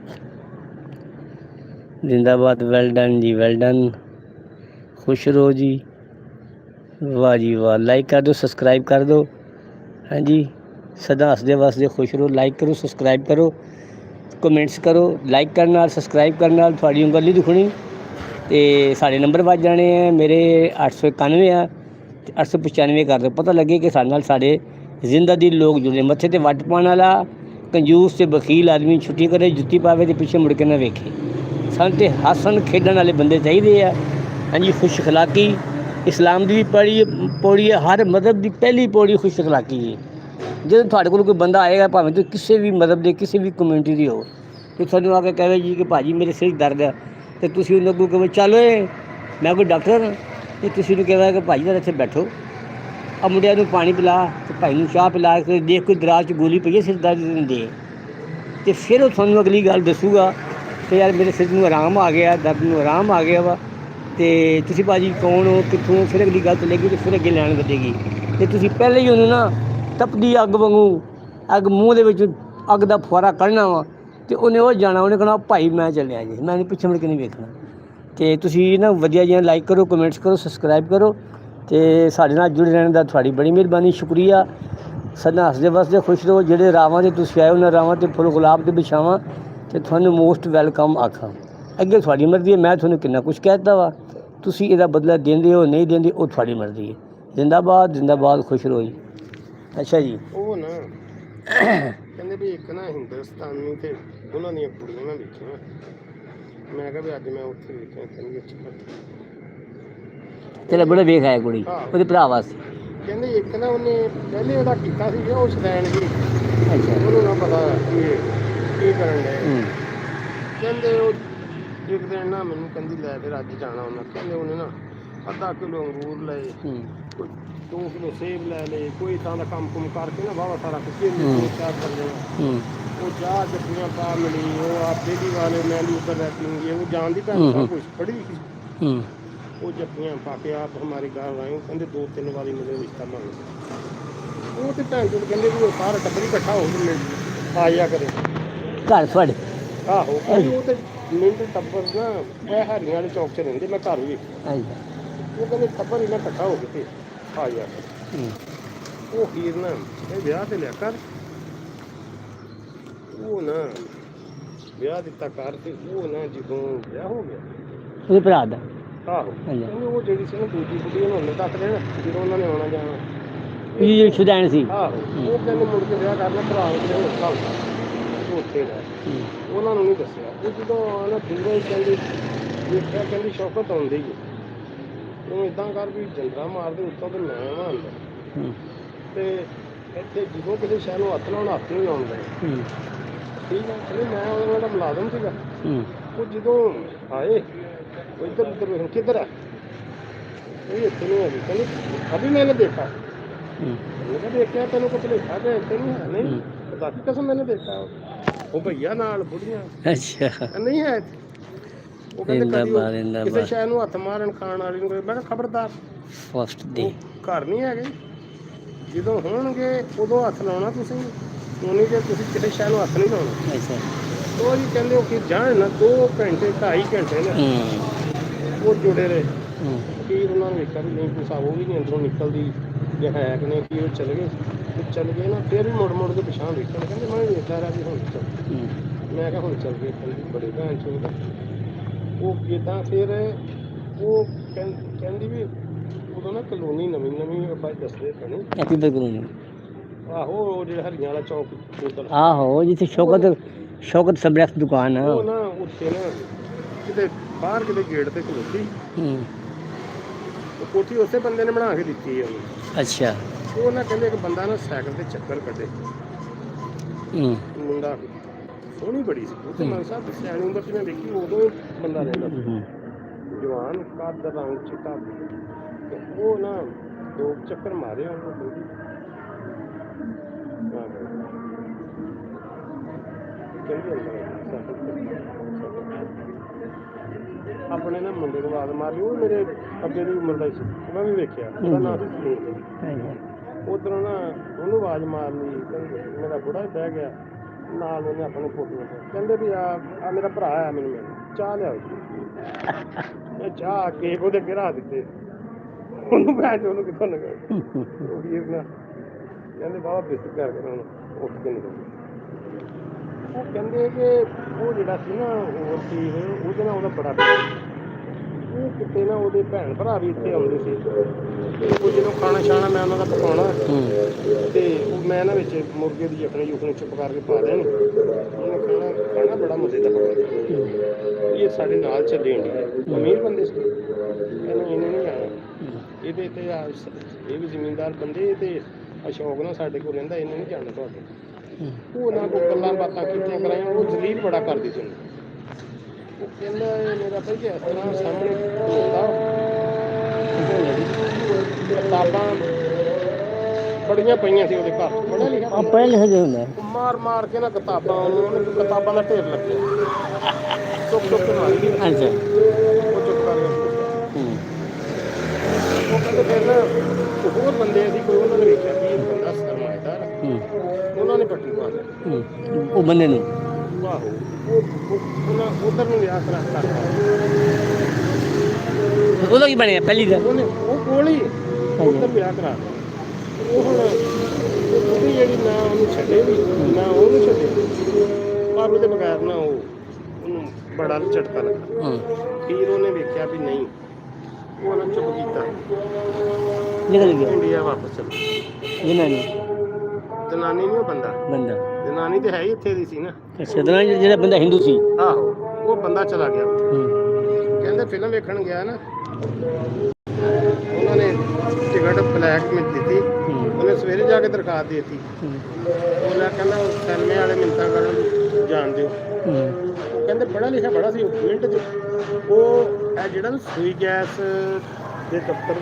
ਜ਼ਿੰਦਾਬਾਦ। ਵੈਲ ਡਨ ਜੀ, ਵੈਲ ਡਨ। ਖੁਸ਼ ਰਹੋ ਜੀ, ਵਾਹ ਜੀ ਵਾਹ। ਲਾਈਕ ਕਰ ਦਿਓ, ਸਬਸਕ੍ਰਾਈਬ ਕਰ ਦਿਓ। ਹਾਂਜੀ, ਸਦਾ ਹੱਸਦੇ ਵਸਦੇ ਖੁਸ਼ ਰਹੋ। ਲਾਈਕ ਕਰੋ, ਸਬਸਕ੍ਰਾਈਬ ਕਰੋ, ਕਮੈਂਟਸ ਕਰੋ। ਲਾਈਕ ਕਰਨ ਨਾਲ, ਸਬਸਕ੍ਰਾਈਬ ਕਰਨ ਨਾਲ ਤੁਹਾਡੀ ਉਂਗਲ ਨਹੀਂ ਦੁਖਣੀ ਅਤੇ ਸਾਡੇ ਨੰਬਰ ਵੱਜ ਜਾਣੇ ਆ। ਮੇਰੇ 891 ਆ ਅਤੇ 895 ਕਰ ਦਿਓ। ਪਤਾ ਲੱਗੇ ਕਿ ਸਾਡੇ ਨਾਲ ਸਾਡੇ ਜ਼ਿੰਦਾ ਦਿਲ ਲੋਕ ਜੁੜੇ। ਮੱਥੇ 'ਤੇ ਵੱਟ ਪਾਉਣ ਵਾਲਾ ਕੰਜੂਸ ਅਤੇ ਵਕੀਲ ਆਦਮੀ ਛੁੱਟੀ ਕਰੇ, ਜੁੱਤੀ ਪਾਵੇ ਅਤੇ ਪਿੱਛੇ ਮੁੜ ਕੇ ਨਾ ਵੇਖੇ। ਸਾਨੂੰ ਤਾਂ ਹੱਸਣ ਖੇਡਣ ਵਾਲੇ ਬੰਦੇ ਚਾਹੀਦੇ ਆ। ਹਾਂਜੀ, ਖੁਸ਼ ਅਖਲਾਕੀ ਇਸਲਾਮ ਦੀ ਵੀ ਪੌੜੀ ਹੈ। ਹਰ ਮਜ਼ਹਬ ਦੀ ਪਹਿਲੀ ਪੌੜੀ ਖੁਸ਼ ਅਖਲਾਕੀ ਹੈ। ਜਦੋਂ ਤੁਹਾਡੇ ਕੋਲ ਕੋਈ ਬੰਦਾ ਆਏਗਾ, ਭਾਵੇਂ ਤੁਸੀਂ ਕਿਸੇ ਵੀ ਮਜ਼ਹਬ ਦੇ, ਕਿਸੇ ਵੀ ਕਮਿਊਨਿਟੀ ਦੇ ਹੋ, ਅਤੇ ਤੁਹਾਨੂੰ ਆ ਕੇ ਕਹੇ ਜੀ ਕਿ ਭਾਜੀ ਮੇਰੇ ਸਿਰ ਦਰਦ ਹੈ, ਅਤੇ ਤੁਸੀਂ ਉਹਨੂੰ ਅੱਗੋਂ ਕਹੋ ਚੱਲ ਓਏ ਮੈਂ ਕੋਈ ਡਾਕਟਰ ਹਾਂ, ਅਤੇ ਤੁਸੀਂ ਉਹਨੂੰ ਕਹੇਗਾ ਕਿ ਭਾਜੀ ਜਰਾ ਇੱਥੇ ਬੈਠੋ, ਆ ਮੁੰਡਿਆਂ ਨੂੰ ਪਾਣੀ ਪਿਲਾ, ਅਤੇ ਭਾਈ ਨੂੰ ਚਾਹ ਪਿਲਾ ਕੇ ਦੇਖ ਕੋਈ ਦਰਾਜ 'ਚ ਗੋਲੀ ਪਈ ਹੈ ਸਿਰ ਦਰਦ ਦੇ। ਤੇ ਫਿਰ ਉਹ ਤੁਹਾਨੂੰ ਅਗਲੀ ਗੱਲ ਦੱਸੂਗਾ ਕਿ ਯਾਰ ਮੇਰੇ ਸਿਰ ਨੂੰ ਆਰਾਮ ਆ ਗਿਆ, ਦਰਦ ਨੂੰ ਆਰਾਮ ਆ ਗਿਆ ਵਾ, ਤੇ ਤੁਸੀਂ ਭਾਜੀ ਕੌਣ ਹੋ, ਕਿੱਥੋਂ, ਫਿਰ ਅਗਲੀ ਗੱਲ ਚੱਲੇਗੀ ਤੇ ਫਿਰ ਅੱਗੇ ਲੈਣ ਵਧੇਗੀ। ਤੇ ਤੁਸੀਂ ਪਹਿਲੇ ਹੀ ਉਹਨੂੰ ਨਾ ਤਪਦੀ ਅੱਗ ਵਾਂਗੂ, ਅੱਗ ਮੂੰਹ ਦੇ ਵਿੱਚ ਅੱਗ ਦਾ ਫੁਆਰਾ ਕੱਢਣਾ ਵਾ, ਤੇ ਉਹਨੇ ਉਹ ਜਾਣਾ, ਉਹਨੇ ਕਹਿਣਾ ਭਾਈ ਮੈਂ ਚੱਲਿਆ ਜੀ, ਮੈਂ ਨਹੀਂ ਪਿੱਛੇ ਮੁੜ ਕੇ ਨਹੀਂ ਵੇਖਣਾ। ਤੇ ਤੁਸੀਂ ਨਾ ਵਧੀਆ ਜਿਹਾ ਲਾਈਕ ਕਰੋ, ਕਮੈਂਟਸ ਕਰੋ, ਸਬਸਕ੍ਰਾਈਬ ਕਰੋ, ਤੇ ਸਾਡੇ ਨਾਲ ਜੁੜੇ ਰਹਿਣ ਦਾ ਤੁਹਾਡੀ ਬੜੀ ਮਿਹਰਬਾਨੀ, ਸ਼ੁਕਰੀਆ। ਸਦਾ ਹੱਸਦੇ ਵਸਦੇ ਖੁਸ਼ ਰਹੋ। ਜਿਹੜੇ ਰਾਵਾਂ 'ਤੇ ਤੁਸੀਂ ਆਏ ਉਹਨਾਂ ਰਾਵਾਂ 'ਤੇ ਫੁੱਲ ਗੁਲਾਬ ਦੇ ਵਿਛਾਵਾਂ, ਤੇ ਤੁਹਾਨੂੰ ਮੋਸਟ ਵੈਲਕਮ ਆਖਾਂ। ਅੱਗੇ ਤੁਹਾਡੀ ਮਰਜ਼ੀ ਹੈ, ਮੈਂ ਤੁਹਾਨੂੰ ਕਿੰਨਾ ਕੁਛ ਕਹਿ ਦਿੱਤਾ ਵਾ, ਤੁਸੀਂ ਇਹਦਾ ਬਦਲਾ ਦਿੰਦੇ ਹੋ ਨਹੀਂ ਦਿੰਦੇ ਉਹ ਤੁਹਾਡੀ ਮਰਜ਼ੀ ਹੈ। ਜ਼ਿੰਦਾਬਾਦ ਜ਼ਿੰਦਾਬਾਦ, ਖੁਸ਼ ਰਹੋ ਜੀ। ਅੱਛਾ ਜੀ। ਉਹ ਨਾ ਕਹਿੰਦੇ ਵੀ ਇੱਕ ਨਾ ਹਿੰਦੁਸਤਾਨੀ ਤੇ ਉਹਨਾਂ ਦੀਆਂ ਕੁੜੀਆਂ ਮੈਂ ਵੇਖੀਆਂ। ਮੈਂ ਕਿਹਾ ਵੀ ਅੱਜ ਮੈਂ ਉੱਥੇ ਵੇਖਿਆ, ਕਹਿੰਦੀ ਅੱਛਾ। ਤੇਰਾ ਬੜਾ ਵੇਖ ਆਇਆ ਕੁੜੀ ਉਹਦੇ ਭਰਾ ਵਾਸਤੇ। ਕਹਿੰਦੇ ਇੱਕ ਨਾ ਉਹਨੇ ਪਹਿਲੇ ਉਹਦਾ ਕੀਤਾ ਸੀ ਉਹ ਸ਼ਦੈਣ ਜੀ, ਅੱਛਾ। ਉਹਨੂੰ ਨਾ ਪਤਾ ਕੀ ਕਰਨ ਡਏ। ਕਹਿੰਦੇ ਉਹ ਇੱਕ ਦਿਨ ਨਾ ਮੈਨੂੰ ਕਹਿੰਦੀ ਲੈ ਫਿਰ ਅੱਜ ਜਾਣਾ ਉਹਨਾਂ। ਕਹਿੰਦੇ ਉਹਨੇ ਨਾ ਅੱਧਾ ਕਿਲੋ ਅੰਗੂਰ ਲਏ, ਕੋਈ 2 ਕਿਲੋ ਸੇਬ ਲੈ ਲਏ, ਕੋਈ ਤਾਂ ਦਾ ਕੰਮ ਕੁਮ ਕਰਕੇ ਨਾ ਵਾਹਵਾ ਸਾਰਾ ਕੁਝ ਤਿਆਰ ਕਰ ਦੇਣਾ। ਉਹ ਚਾਹ ਜੱਫੀਆਂ ਪਾ ਮਿਲੀ, ਉਹ ਆਪ ਬੇਲੀ ਵਾਲੇ ਮੈਂ ਵੀ ਉੱਧਰ ਰਹਿਤੀ, ਉਹ ਜਾਣ ਦੀ ਭੈਣ ਸਭ ਕੁਛ ਪੜੀ ਸੀ। ਉਹ ਜੱਫੀਆਂ ਪਾ ਕੇ ਆਪ ਹਮਾਰੀ ਘਰ ਆਏ। ਉਹ ਕਹਿੰਦੇ 2-3 ਵਾਰੀ ਮੇਰੇ ਰਿਸ਼ਤਾ ਮੰਗ। ਉਹ ਤੇ ਭੈਣ ਚੋਦ ਕਹਿੰਦੇ ਵੀ ਉਹ ਸਾਰਾ ਟੱਬਰ ਹੀ ਇਕੱਠਾ ਹੋ ਕੇ ਆ ਜਾ ਕਰੇ ਘਰ ਤੁਹਾਡੇ। ਆਹੋ ਕਹਿੰਦੇ ਉਹ ਤੇ ਮਿੰਟ ਟੱਬਰ ਨਾ ਇਹ ਹਰੀਆਂ ਵਾਲੇ ਚੌਕ 'ਚ ਰਹਿੰਦੇ, ਮੈਂ ਘਰ ਵੀ ਉਹ ਕਹਿੰਦੇ ਟੱਬਰ ਹੀ ਨਾ ਇਕੱਠਾ ਹੋ ਕੇ ਤੇ ਆ ਜਾ ਕੇ। ਉਹ ਹੀਰ ਨਾ ਇਹ ਵਿਆਹ ਤੇ ਲਿਆ ਕਰ, ਉਹ ਨਾ ਵਿਆਹ ਦਿੱਤਾ ਕਰ, ਤੇ ਉਹ ਨਾ ਜਦੋਂ ਵਿਆਹ ਹੋ ਗਿਆ ਉਹਦੇ ਭਰਾ ਦਾ। ਆਹੋ ਕਹਿੰਦੇ ਉਹ ਜਿਹੜੀ ਸੀ ਨਾ ਦੂਜੀ ਕੁੜੀ ਉਹਨੂੰ ਉਹਨੇ ਤੱਕ ਦੇਣਾ ਜਦੋਂ ਉਹਨਾਂ ਨੇ ਆਉਣਾ ਜਾਣਾ। ਇਹ ਜਿਹੜੀ ਸ਼ੁਦੈਣ ਸੀ। ਆਹੋ ਉਹ ਕਹਿੰਦੇ ਮੁੜ ਕੇ ਵਿਆਹ ਕਰਨਾ, ਭਰਾ ਉਹਦੇ ਨਾਲ ਉੱਥੇ ਦਾ ਉਹਨਾਂ ਨੂੰ ਨਹੀਂ ਦੱਸਿਆ। ਉਹ ਜਦੋਂ ਨਾ ਦੂਰੋਂ ਹੀ ਕਹਿੰਦੀ ਵੇਖਿਆ, ਕਹਿੰਦੀ ਸ਼ੌਕਤ ਆਉਂਦੀ ਹੀ ਉਹਨੂੰ ਇੱਦਾਂ ਕਰ ਵੀ ਜੰਦਰਾ ਮਾਰਦੇ ਉੱਤੋਂ ਤੇ ਮੈਂ ਆਵਾਂ ਅੰਦਰ, ਤੇ ਇੱਥੇ ਜਦੋਂ ਕਿਸੇ ਸ਼ਹਿਰ ਨੂੰ ਹੱਥ ਲਾਉਣ ਹੱਥ ਨਹੀਂ ਲਾਉਣ ਦੇ। ਠੀਕ ਹੈ, ਕਹਿੰਦੇ ਮੈਂ ਉਹਨਾਂ ਦਾ ਮੁਲਾਜ਼ਮ ਸੀਗਾ। ਉਹ ਜਦੋਂ ਆਏ ਉਹ ਇੱਧਰ ਉੱਧਰ ਵੇਖ ਕਿੱਧਰ ਹੈ, ਇਹ ਇੱਥੇ ਨਹੀਂ ਹੈਗੀ। ਕਹਿੰਦੀ ਅਭੀ ਮੈਨੇ ਦੇਖਾ। ਮੈਂ ਕਿਹਾ ਦੇਖਿਆ ਤੈਨੂੰ ਕੁਛ ਲਿਖਾ ਕੇ ਇੱਥੇ ਨਹੀਂ ਹੈ? ਨਹੀਂ ਪਤਾ ਕੀ ਕਸਮ ਮੈਨੇ ਦੇਖਾ। ਉਹ ਭਈਆ ਨਾਲ ਬੁੜੀਆਂ। ਅੱਛਾ ਨਹੀਂ ਹੈ। ਉਹ ਕਹਿੰਦੇ ਕਦੀ ਕਿਸੇ ਸ਼ਹਿਰ ਨੂੰ ਹੱਥ ਮਾਰਨ ਖਾਣ ਵਾਲੀ ਨੂੰ। ਮੈਂ ਕਿਹਾ ਖਬਰਦਾਰ ਫਸਟ ਦੇ ਘਰ ਨਹੀਂ ਹੈਗੇ, ਜਦੋਂ ਹੋਣਗੇ ਉਦੋਂ ਹੱਥ ਲਾਉਣਾ ਤੁਸੀਂ, ਉਹਨੇ ਜੇ ਤੁਸੀਂ ਕਿਸੇ ਸ਼ਹਿਰ ਨੂੰ ਹੱਥ ਨਹੀਂ ਲਾਉਣਾ। ਉਹ ਜੀ ਕਹਿੰਦੇ ਉਹ ਕਿ ਜਾਣ ਨਾ 2 ਘੰਟੇ 2.5 ਘੰਟੇ ਨਾ ਉਹ ਜੁੜੇ ਰਹੇ। ਫਿਰ ਉਹਨਾਂ ਨੂੰ ਵੇਖਿਆ ਵੀ ਨਹੀਂ ਕੋਈ ਹਿਸਾਬ, ਉਹ ਵੀ ਨਹੀਂ ਅੰਦਰੋਂ ਨਿਕਲਦੀ ਜਾਂ ਹੈ ਕਿ ਨਹੀਂ। ਕਿ ਉਹ ਚਲੇ ਗਏ ਨਾ, ਫਿਰ ਵੀ ਮੁੜ ਕੇ ਪਿਛਾਂਹ ਵੇਖਣ। ਕਹਿੰਦੇ ਮੈਂ ਵੀ ਵੇਖਦਾ ਰਿਹਾ ਵੀ ਹੁਣ ਚੱਲ। ਮੈਂ ਕਿਹਾ ਹੁਣ ਚੱਲ ਗਏ। ਕਹਿੰਦੀ ਬੜੇ ਭੈਣ ਚੋਦ ਉਹ ਕਿੱਦਾਂ। ਫਿਰ ਉਹ ਕਹਿੰਦੀ ਵੀ ਉਦੋਂ ਨਾ ਕਲੋਨੀ ਨਵੀਂ ਆਪਾਂ ਦੱਸਦੇ ਪੈਣੀ। ਆਹੋ ਉਹ ਜਿਹੜਾ ਹਰੀਆਂ ਵਾਲਾ ਚੌਕ ਉੱਧਰ। ਆਹੋ ਜਿੱਥੇ ਸ਼ੌਕਤ ਸਬਜ਼ੀ ਦੁਕਾਨ ਆ। ਉਹ ਨਾ ਉੱਥੇ ਨਾ ਕਿਤੇ ਬਾਹਰ ਕਿਤੇ ਗੇਟ ਤੇ ਖਲੋਤੀ। ਉਹ ਕੋਠੀ ਉਸੇ ਬੰਦੇ ਨੇ ਬਣਾ ਕੇ ਦਿੱਤੀ ਹੈ ਉਹਨੂੰ। ਅੱਛਾ। ਉਹ ਨਾ ਕਹਿੰਦੇ ਇੱਕ ਬੰਦਾ ਨਾ ਸਾਈਕਲ ਤੇ ਚੱਕਰ ਕੱਢੇ, ਮੁੰਡਾ ਸੋਹਣੀ ਬੜੀ ਸੀ। ਉਹ ਤੇ ਮਨ ਸਾਹਿਬ ਸਿਆਣੀ ਉਮਰ 'ਚ ਮੈਂ ਵੇਖੀ, ਉਦੋਂ ਬੰਦਾ ਰਹਿੰਦਾ ਜਵਾਨ, ਕੱਦ ਰੰਗ ਚਿੱਟਾ। ਉਹ ਨਾ 2 ਚੱਕਰ ਮਾਰੇ ਉਹਨੂੰ। ਆਪਣੇ ਨਾ ਮੁੰਡੇ ਨੂੰ ਆਵਾਜ਼ ਮਾਰੀ, ਉਹ ਮੇਰੇ ਅੱਗੇ ਦੀ ਉਮਰ ਦਾ ਹੀ ਸੀ, ਮੈਂ ਵੀ ਵੇਖਿਆ। ਉਹਦਾ ਨਾਂ ਸੀ ਸੁਨੀਲ। ਉੱਧਰੋਂ ਨਾ ਉਹਨੂੰ ਆਵਾਜ਼ ਮਾਰ ਲਈ, ਮੇਰਾ ਬੁੜਾ ਹੀ ਬਹਿ ਗਿਆ ਨਾਲ। ਉਹਨੇ ਆਪਣੇ ਫੋਟੋ ਕਹਿੰਦੇ ਵੀ ਆ ਮੇਰਾ ਭਰਾ ਆ, ਮੈਨੂੰ ਮਿਲ ਚਾਹ ਲਿਆਓ। ਇਹ ਚਾਹ ਕੇਕ ਉਹਦੇ ਅੱਗੇ ਰੱਖ ਦਿੱਤੇ। ਉਹਨੂੰ ਭੈਣ ਚੋਦ ਉਹਨੂੰ ਕਿੱਥੋਂ ਲੱਗਾ। ਉਹ ਵੀਰ ਨਾ ਕਹਿੰਦੇ ਬਾਬਾ ਬੇਇੱਜ਼ਤੀ ਕਰਕੇ ਉਹਨੂੰ ਉੱਠ ਕੇ ਨਿਕਲ ਗਏ। ਉਹ ਕਹਿੰਦੇ ਕਿ ਉਹ ਜਿਹੜਾ ਸੀ ਨਾ ਹੋਰ ਚੀਜ਼ ਉਹਦੇ ਨਾਲ ਉਹਦਾ ਬੜਾ ਉਹ ਕਿਤੇ ਨਾ ਉਹਦੇ ਭੈਣ ਭਰਾ ਵੀ ਇੱਥੇ ਆਉਂਦੇ ਸੀ। ਉਹ ਜਦੋਂ ਖਾਣਾ ਛਾਣਾ ਮੈਂ ਉਹਨਾਂ ਦਾ ਪਕਾਉਣਾ, ਤੇ ਉਹ ਮੈਂ ਇਹਨਾਂ ਵਿੱਚ ਮੁਰਗੇ ਦੀ ਯਖਣੀ ਚੁੱਪ ਕਰਕੇ ਪਾ ਦੇਣੀ। ਉਹਨੇ ਖਾਣਾ ਬੜਾ ਮਜ਼ੇ ਦਾ ਪਕਾਉਂਦਾ। ਇਹ ਸਾਡੇ ਨਾਲ ਚੱਲੇ ਇੰਡੀਆ, ਅਮੀਰ ਬੰਦੇ ਸੀ। ਇਹਨੇ ਨਹੀਂ ਜਾਣਾ ਇਹਦੇ ਤੇ ਇਹ ਵੀ ਜ਼ਿਮੀਂਦਾਰ ਬੰਦੇ, ਤੇ ਅਸ਼ੋਕ ਨਾਲ ਸਾਡੇ ਕੋਲ ਰਹਿੰਦਾ। ਇਹਨੇ ਨਹੀਂ ਜਾਣਾ ਤੁਹਾਡੇ। ਉਹ ਨਾ ਕੋਈ ਗੱਲਾਂ ਬਾਤਾਂ ਕੀਤੀਆਂ ਕਰਾਈਆਂ। ਉਹ ਜ਼ਲੀਲ ਬੜਾ ਕਰਦੀ ਸੀ। ਉਹ ਕਹਿੰਦਾ ਮੇਰਾ ਭਾਈ ਇਸ ਤਰ੍ਹਾਂ ਸਾਹਮਣੇ ਖਲੋਤਾ ਕਿਤਾਬਾਂ ਬੜੀਆਂ ਪਈਆਂ ਸੀ ਉਹਦੇ ਘਰ ਪੜ੍ਹਿਆ ਲਿਖਿਆ ਆ ਪੜ੍ਹਿਆ ਲਿਖਿਆ ਜਿਹਾ ਹੁੰਦਾ ਹੈ। ਮਾਰ ਮਾਰ ਕੇ ਨਾ ਕਿਤਾਬਾਂ ਉਹਨੂੰ ਕਿਤਾਬਾਂ ਦਾ ਢੇਰ ਲੱਗਿਆ ਚੁੱਕ ਚੁੱਕ ਕੇ ਮਾਰੀ ਗਈ। ਅੱਛਾ। ਉਹ ਚੁੱਪ ਕਰ ਗਿਆ ਹੂੰ। ਉਹ ਕਹਿੰਦੇ ਫਿਰ ਨਾ ਹੋਰ ਬੰਦੇ ਸੀ ਕੋਈ ਉਹਨਾਂ ਨੇ ਵੇਖਿਆ ਵੀ ਇਹ ਬੰਦਾ ਸਰਮਾਏਦਾਰ ਹੂੰ। ਉਹਨਾਂ ਨੇ ਪੱਟੀ ਪਾ ਲਿਆ। ਹੂੰ। ਉਹ ਬੰਦੇ ਨੂੰ ਆਹੋ ਉਹਨਾਂ ਉਧਰ ਨੂੰ ਵਿਆਹ ਕਰਾ ਕਰਤਾ ਉਹਦਾ ਕੀ ਬਣਿਆ ਪਹਿਲੀ ਦਾ? ਉਹਨੇ ਉਹ ਕੋਲ ਹੀ ਉਧਰ ਵਿਆਹ ਕਰਾ ਦਿੱਤਾ। ਉਹ ਹੁਣ ਉਹਦੀ ਜਿਹੜੀ ਨਾ ਉਹਨੂੰ ਛੱਡੇ ਵੀ ਨਾ ਉਹਨੂੰ ਛੱਡੇ ਪਰ ਉਹਦੇ ਬਗੈਰ ਨਾ ਉਹਨੂੰ ਬੜਾ ਝਟਕਾ ਲੱਗਾ। ਹੂੰ। ਫਿਰ ਉਹਨੇ ਵੇਖਿਆ ਵੀ ਨਹੀਂ ਉਹ ਨਾ ਚੁੱਪ ਕੀਤਾ ਨਿਕਲ ਗਿਆ ਇੰਡੀਆ ਵਾਪਸ ਚਲਾ। ਜਨਾਨੀ ਜਨਾਨੀ ਨਹੀਂ ਉਹ ਬੰਦਾ ਬੰਦਾ। ਜਨਾਨੀ ਤੇ ਹੈ ਹੀ ਇੱਥੇ ਦੀ ਸੀ ਨਾ। ਅੱਛਾ ਜਨਾਨੀ ਜਿਹੜਾ ਬੰਦਾ ਹਿੰਦੂ ਸੀ। ਆਹੋ ਉਹ ਬੰਦਾ ਚਲਾ ਗਿਆ। ਹੂੰ। ਕਹਿੰਦੇ ਫਿਲਮ ਵੇਖਣ ਗਿਆ ਨਾ ਉਹਨਾਂ ਨੇ ਟਿਕਟ ਬਲੈਕ ਵਿੱਚ ਦਿੱਤੀ। ਉਹਨੇ ਸਵੇਰੇ ਜਾ ਕੇ ਦਰਖਾਸਤ ਦੇ ਦਿੱਤੀ। ਉਹਨੇ ਕਹਿੰਦਾ ਸਿਨੇਮੇ ਵਾਲੇ ਮਿੰਟਾਂ ਕਰਨ ਜਾਣ ਦਿਓ। ਉਹ ਕਹਿੰਦੇ ਪੜ੍ਹਿਆ ਲਿਖਿਆ ਬੜਾ ਸੀ ਮਿੰਟ 'ਚ ਉਹ ਇਹ ਜਿਹੜਾ ਨਾ ਸੂਈ ਗੈਸ ਦੇ ਦਫ਼ਤਰ ਦੇ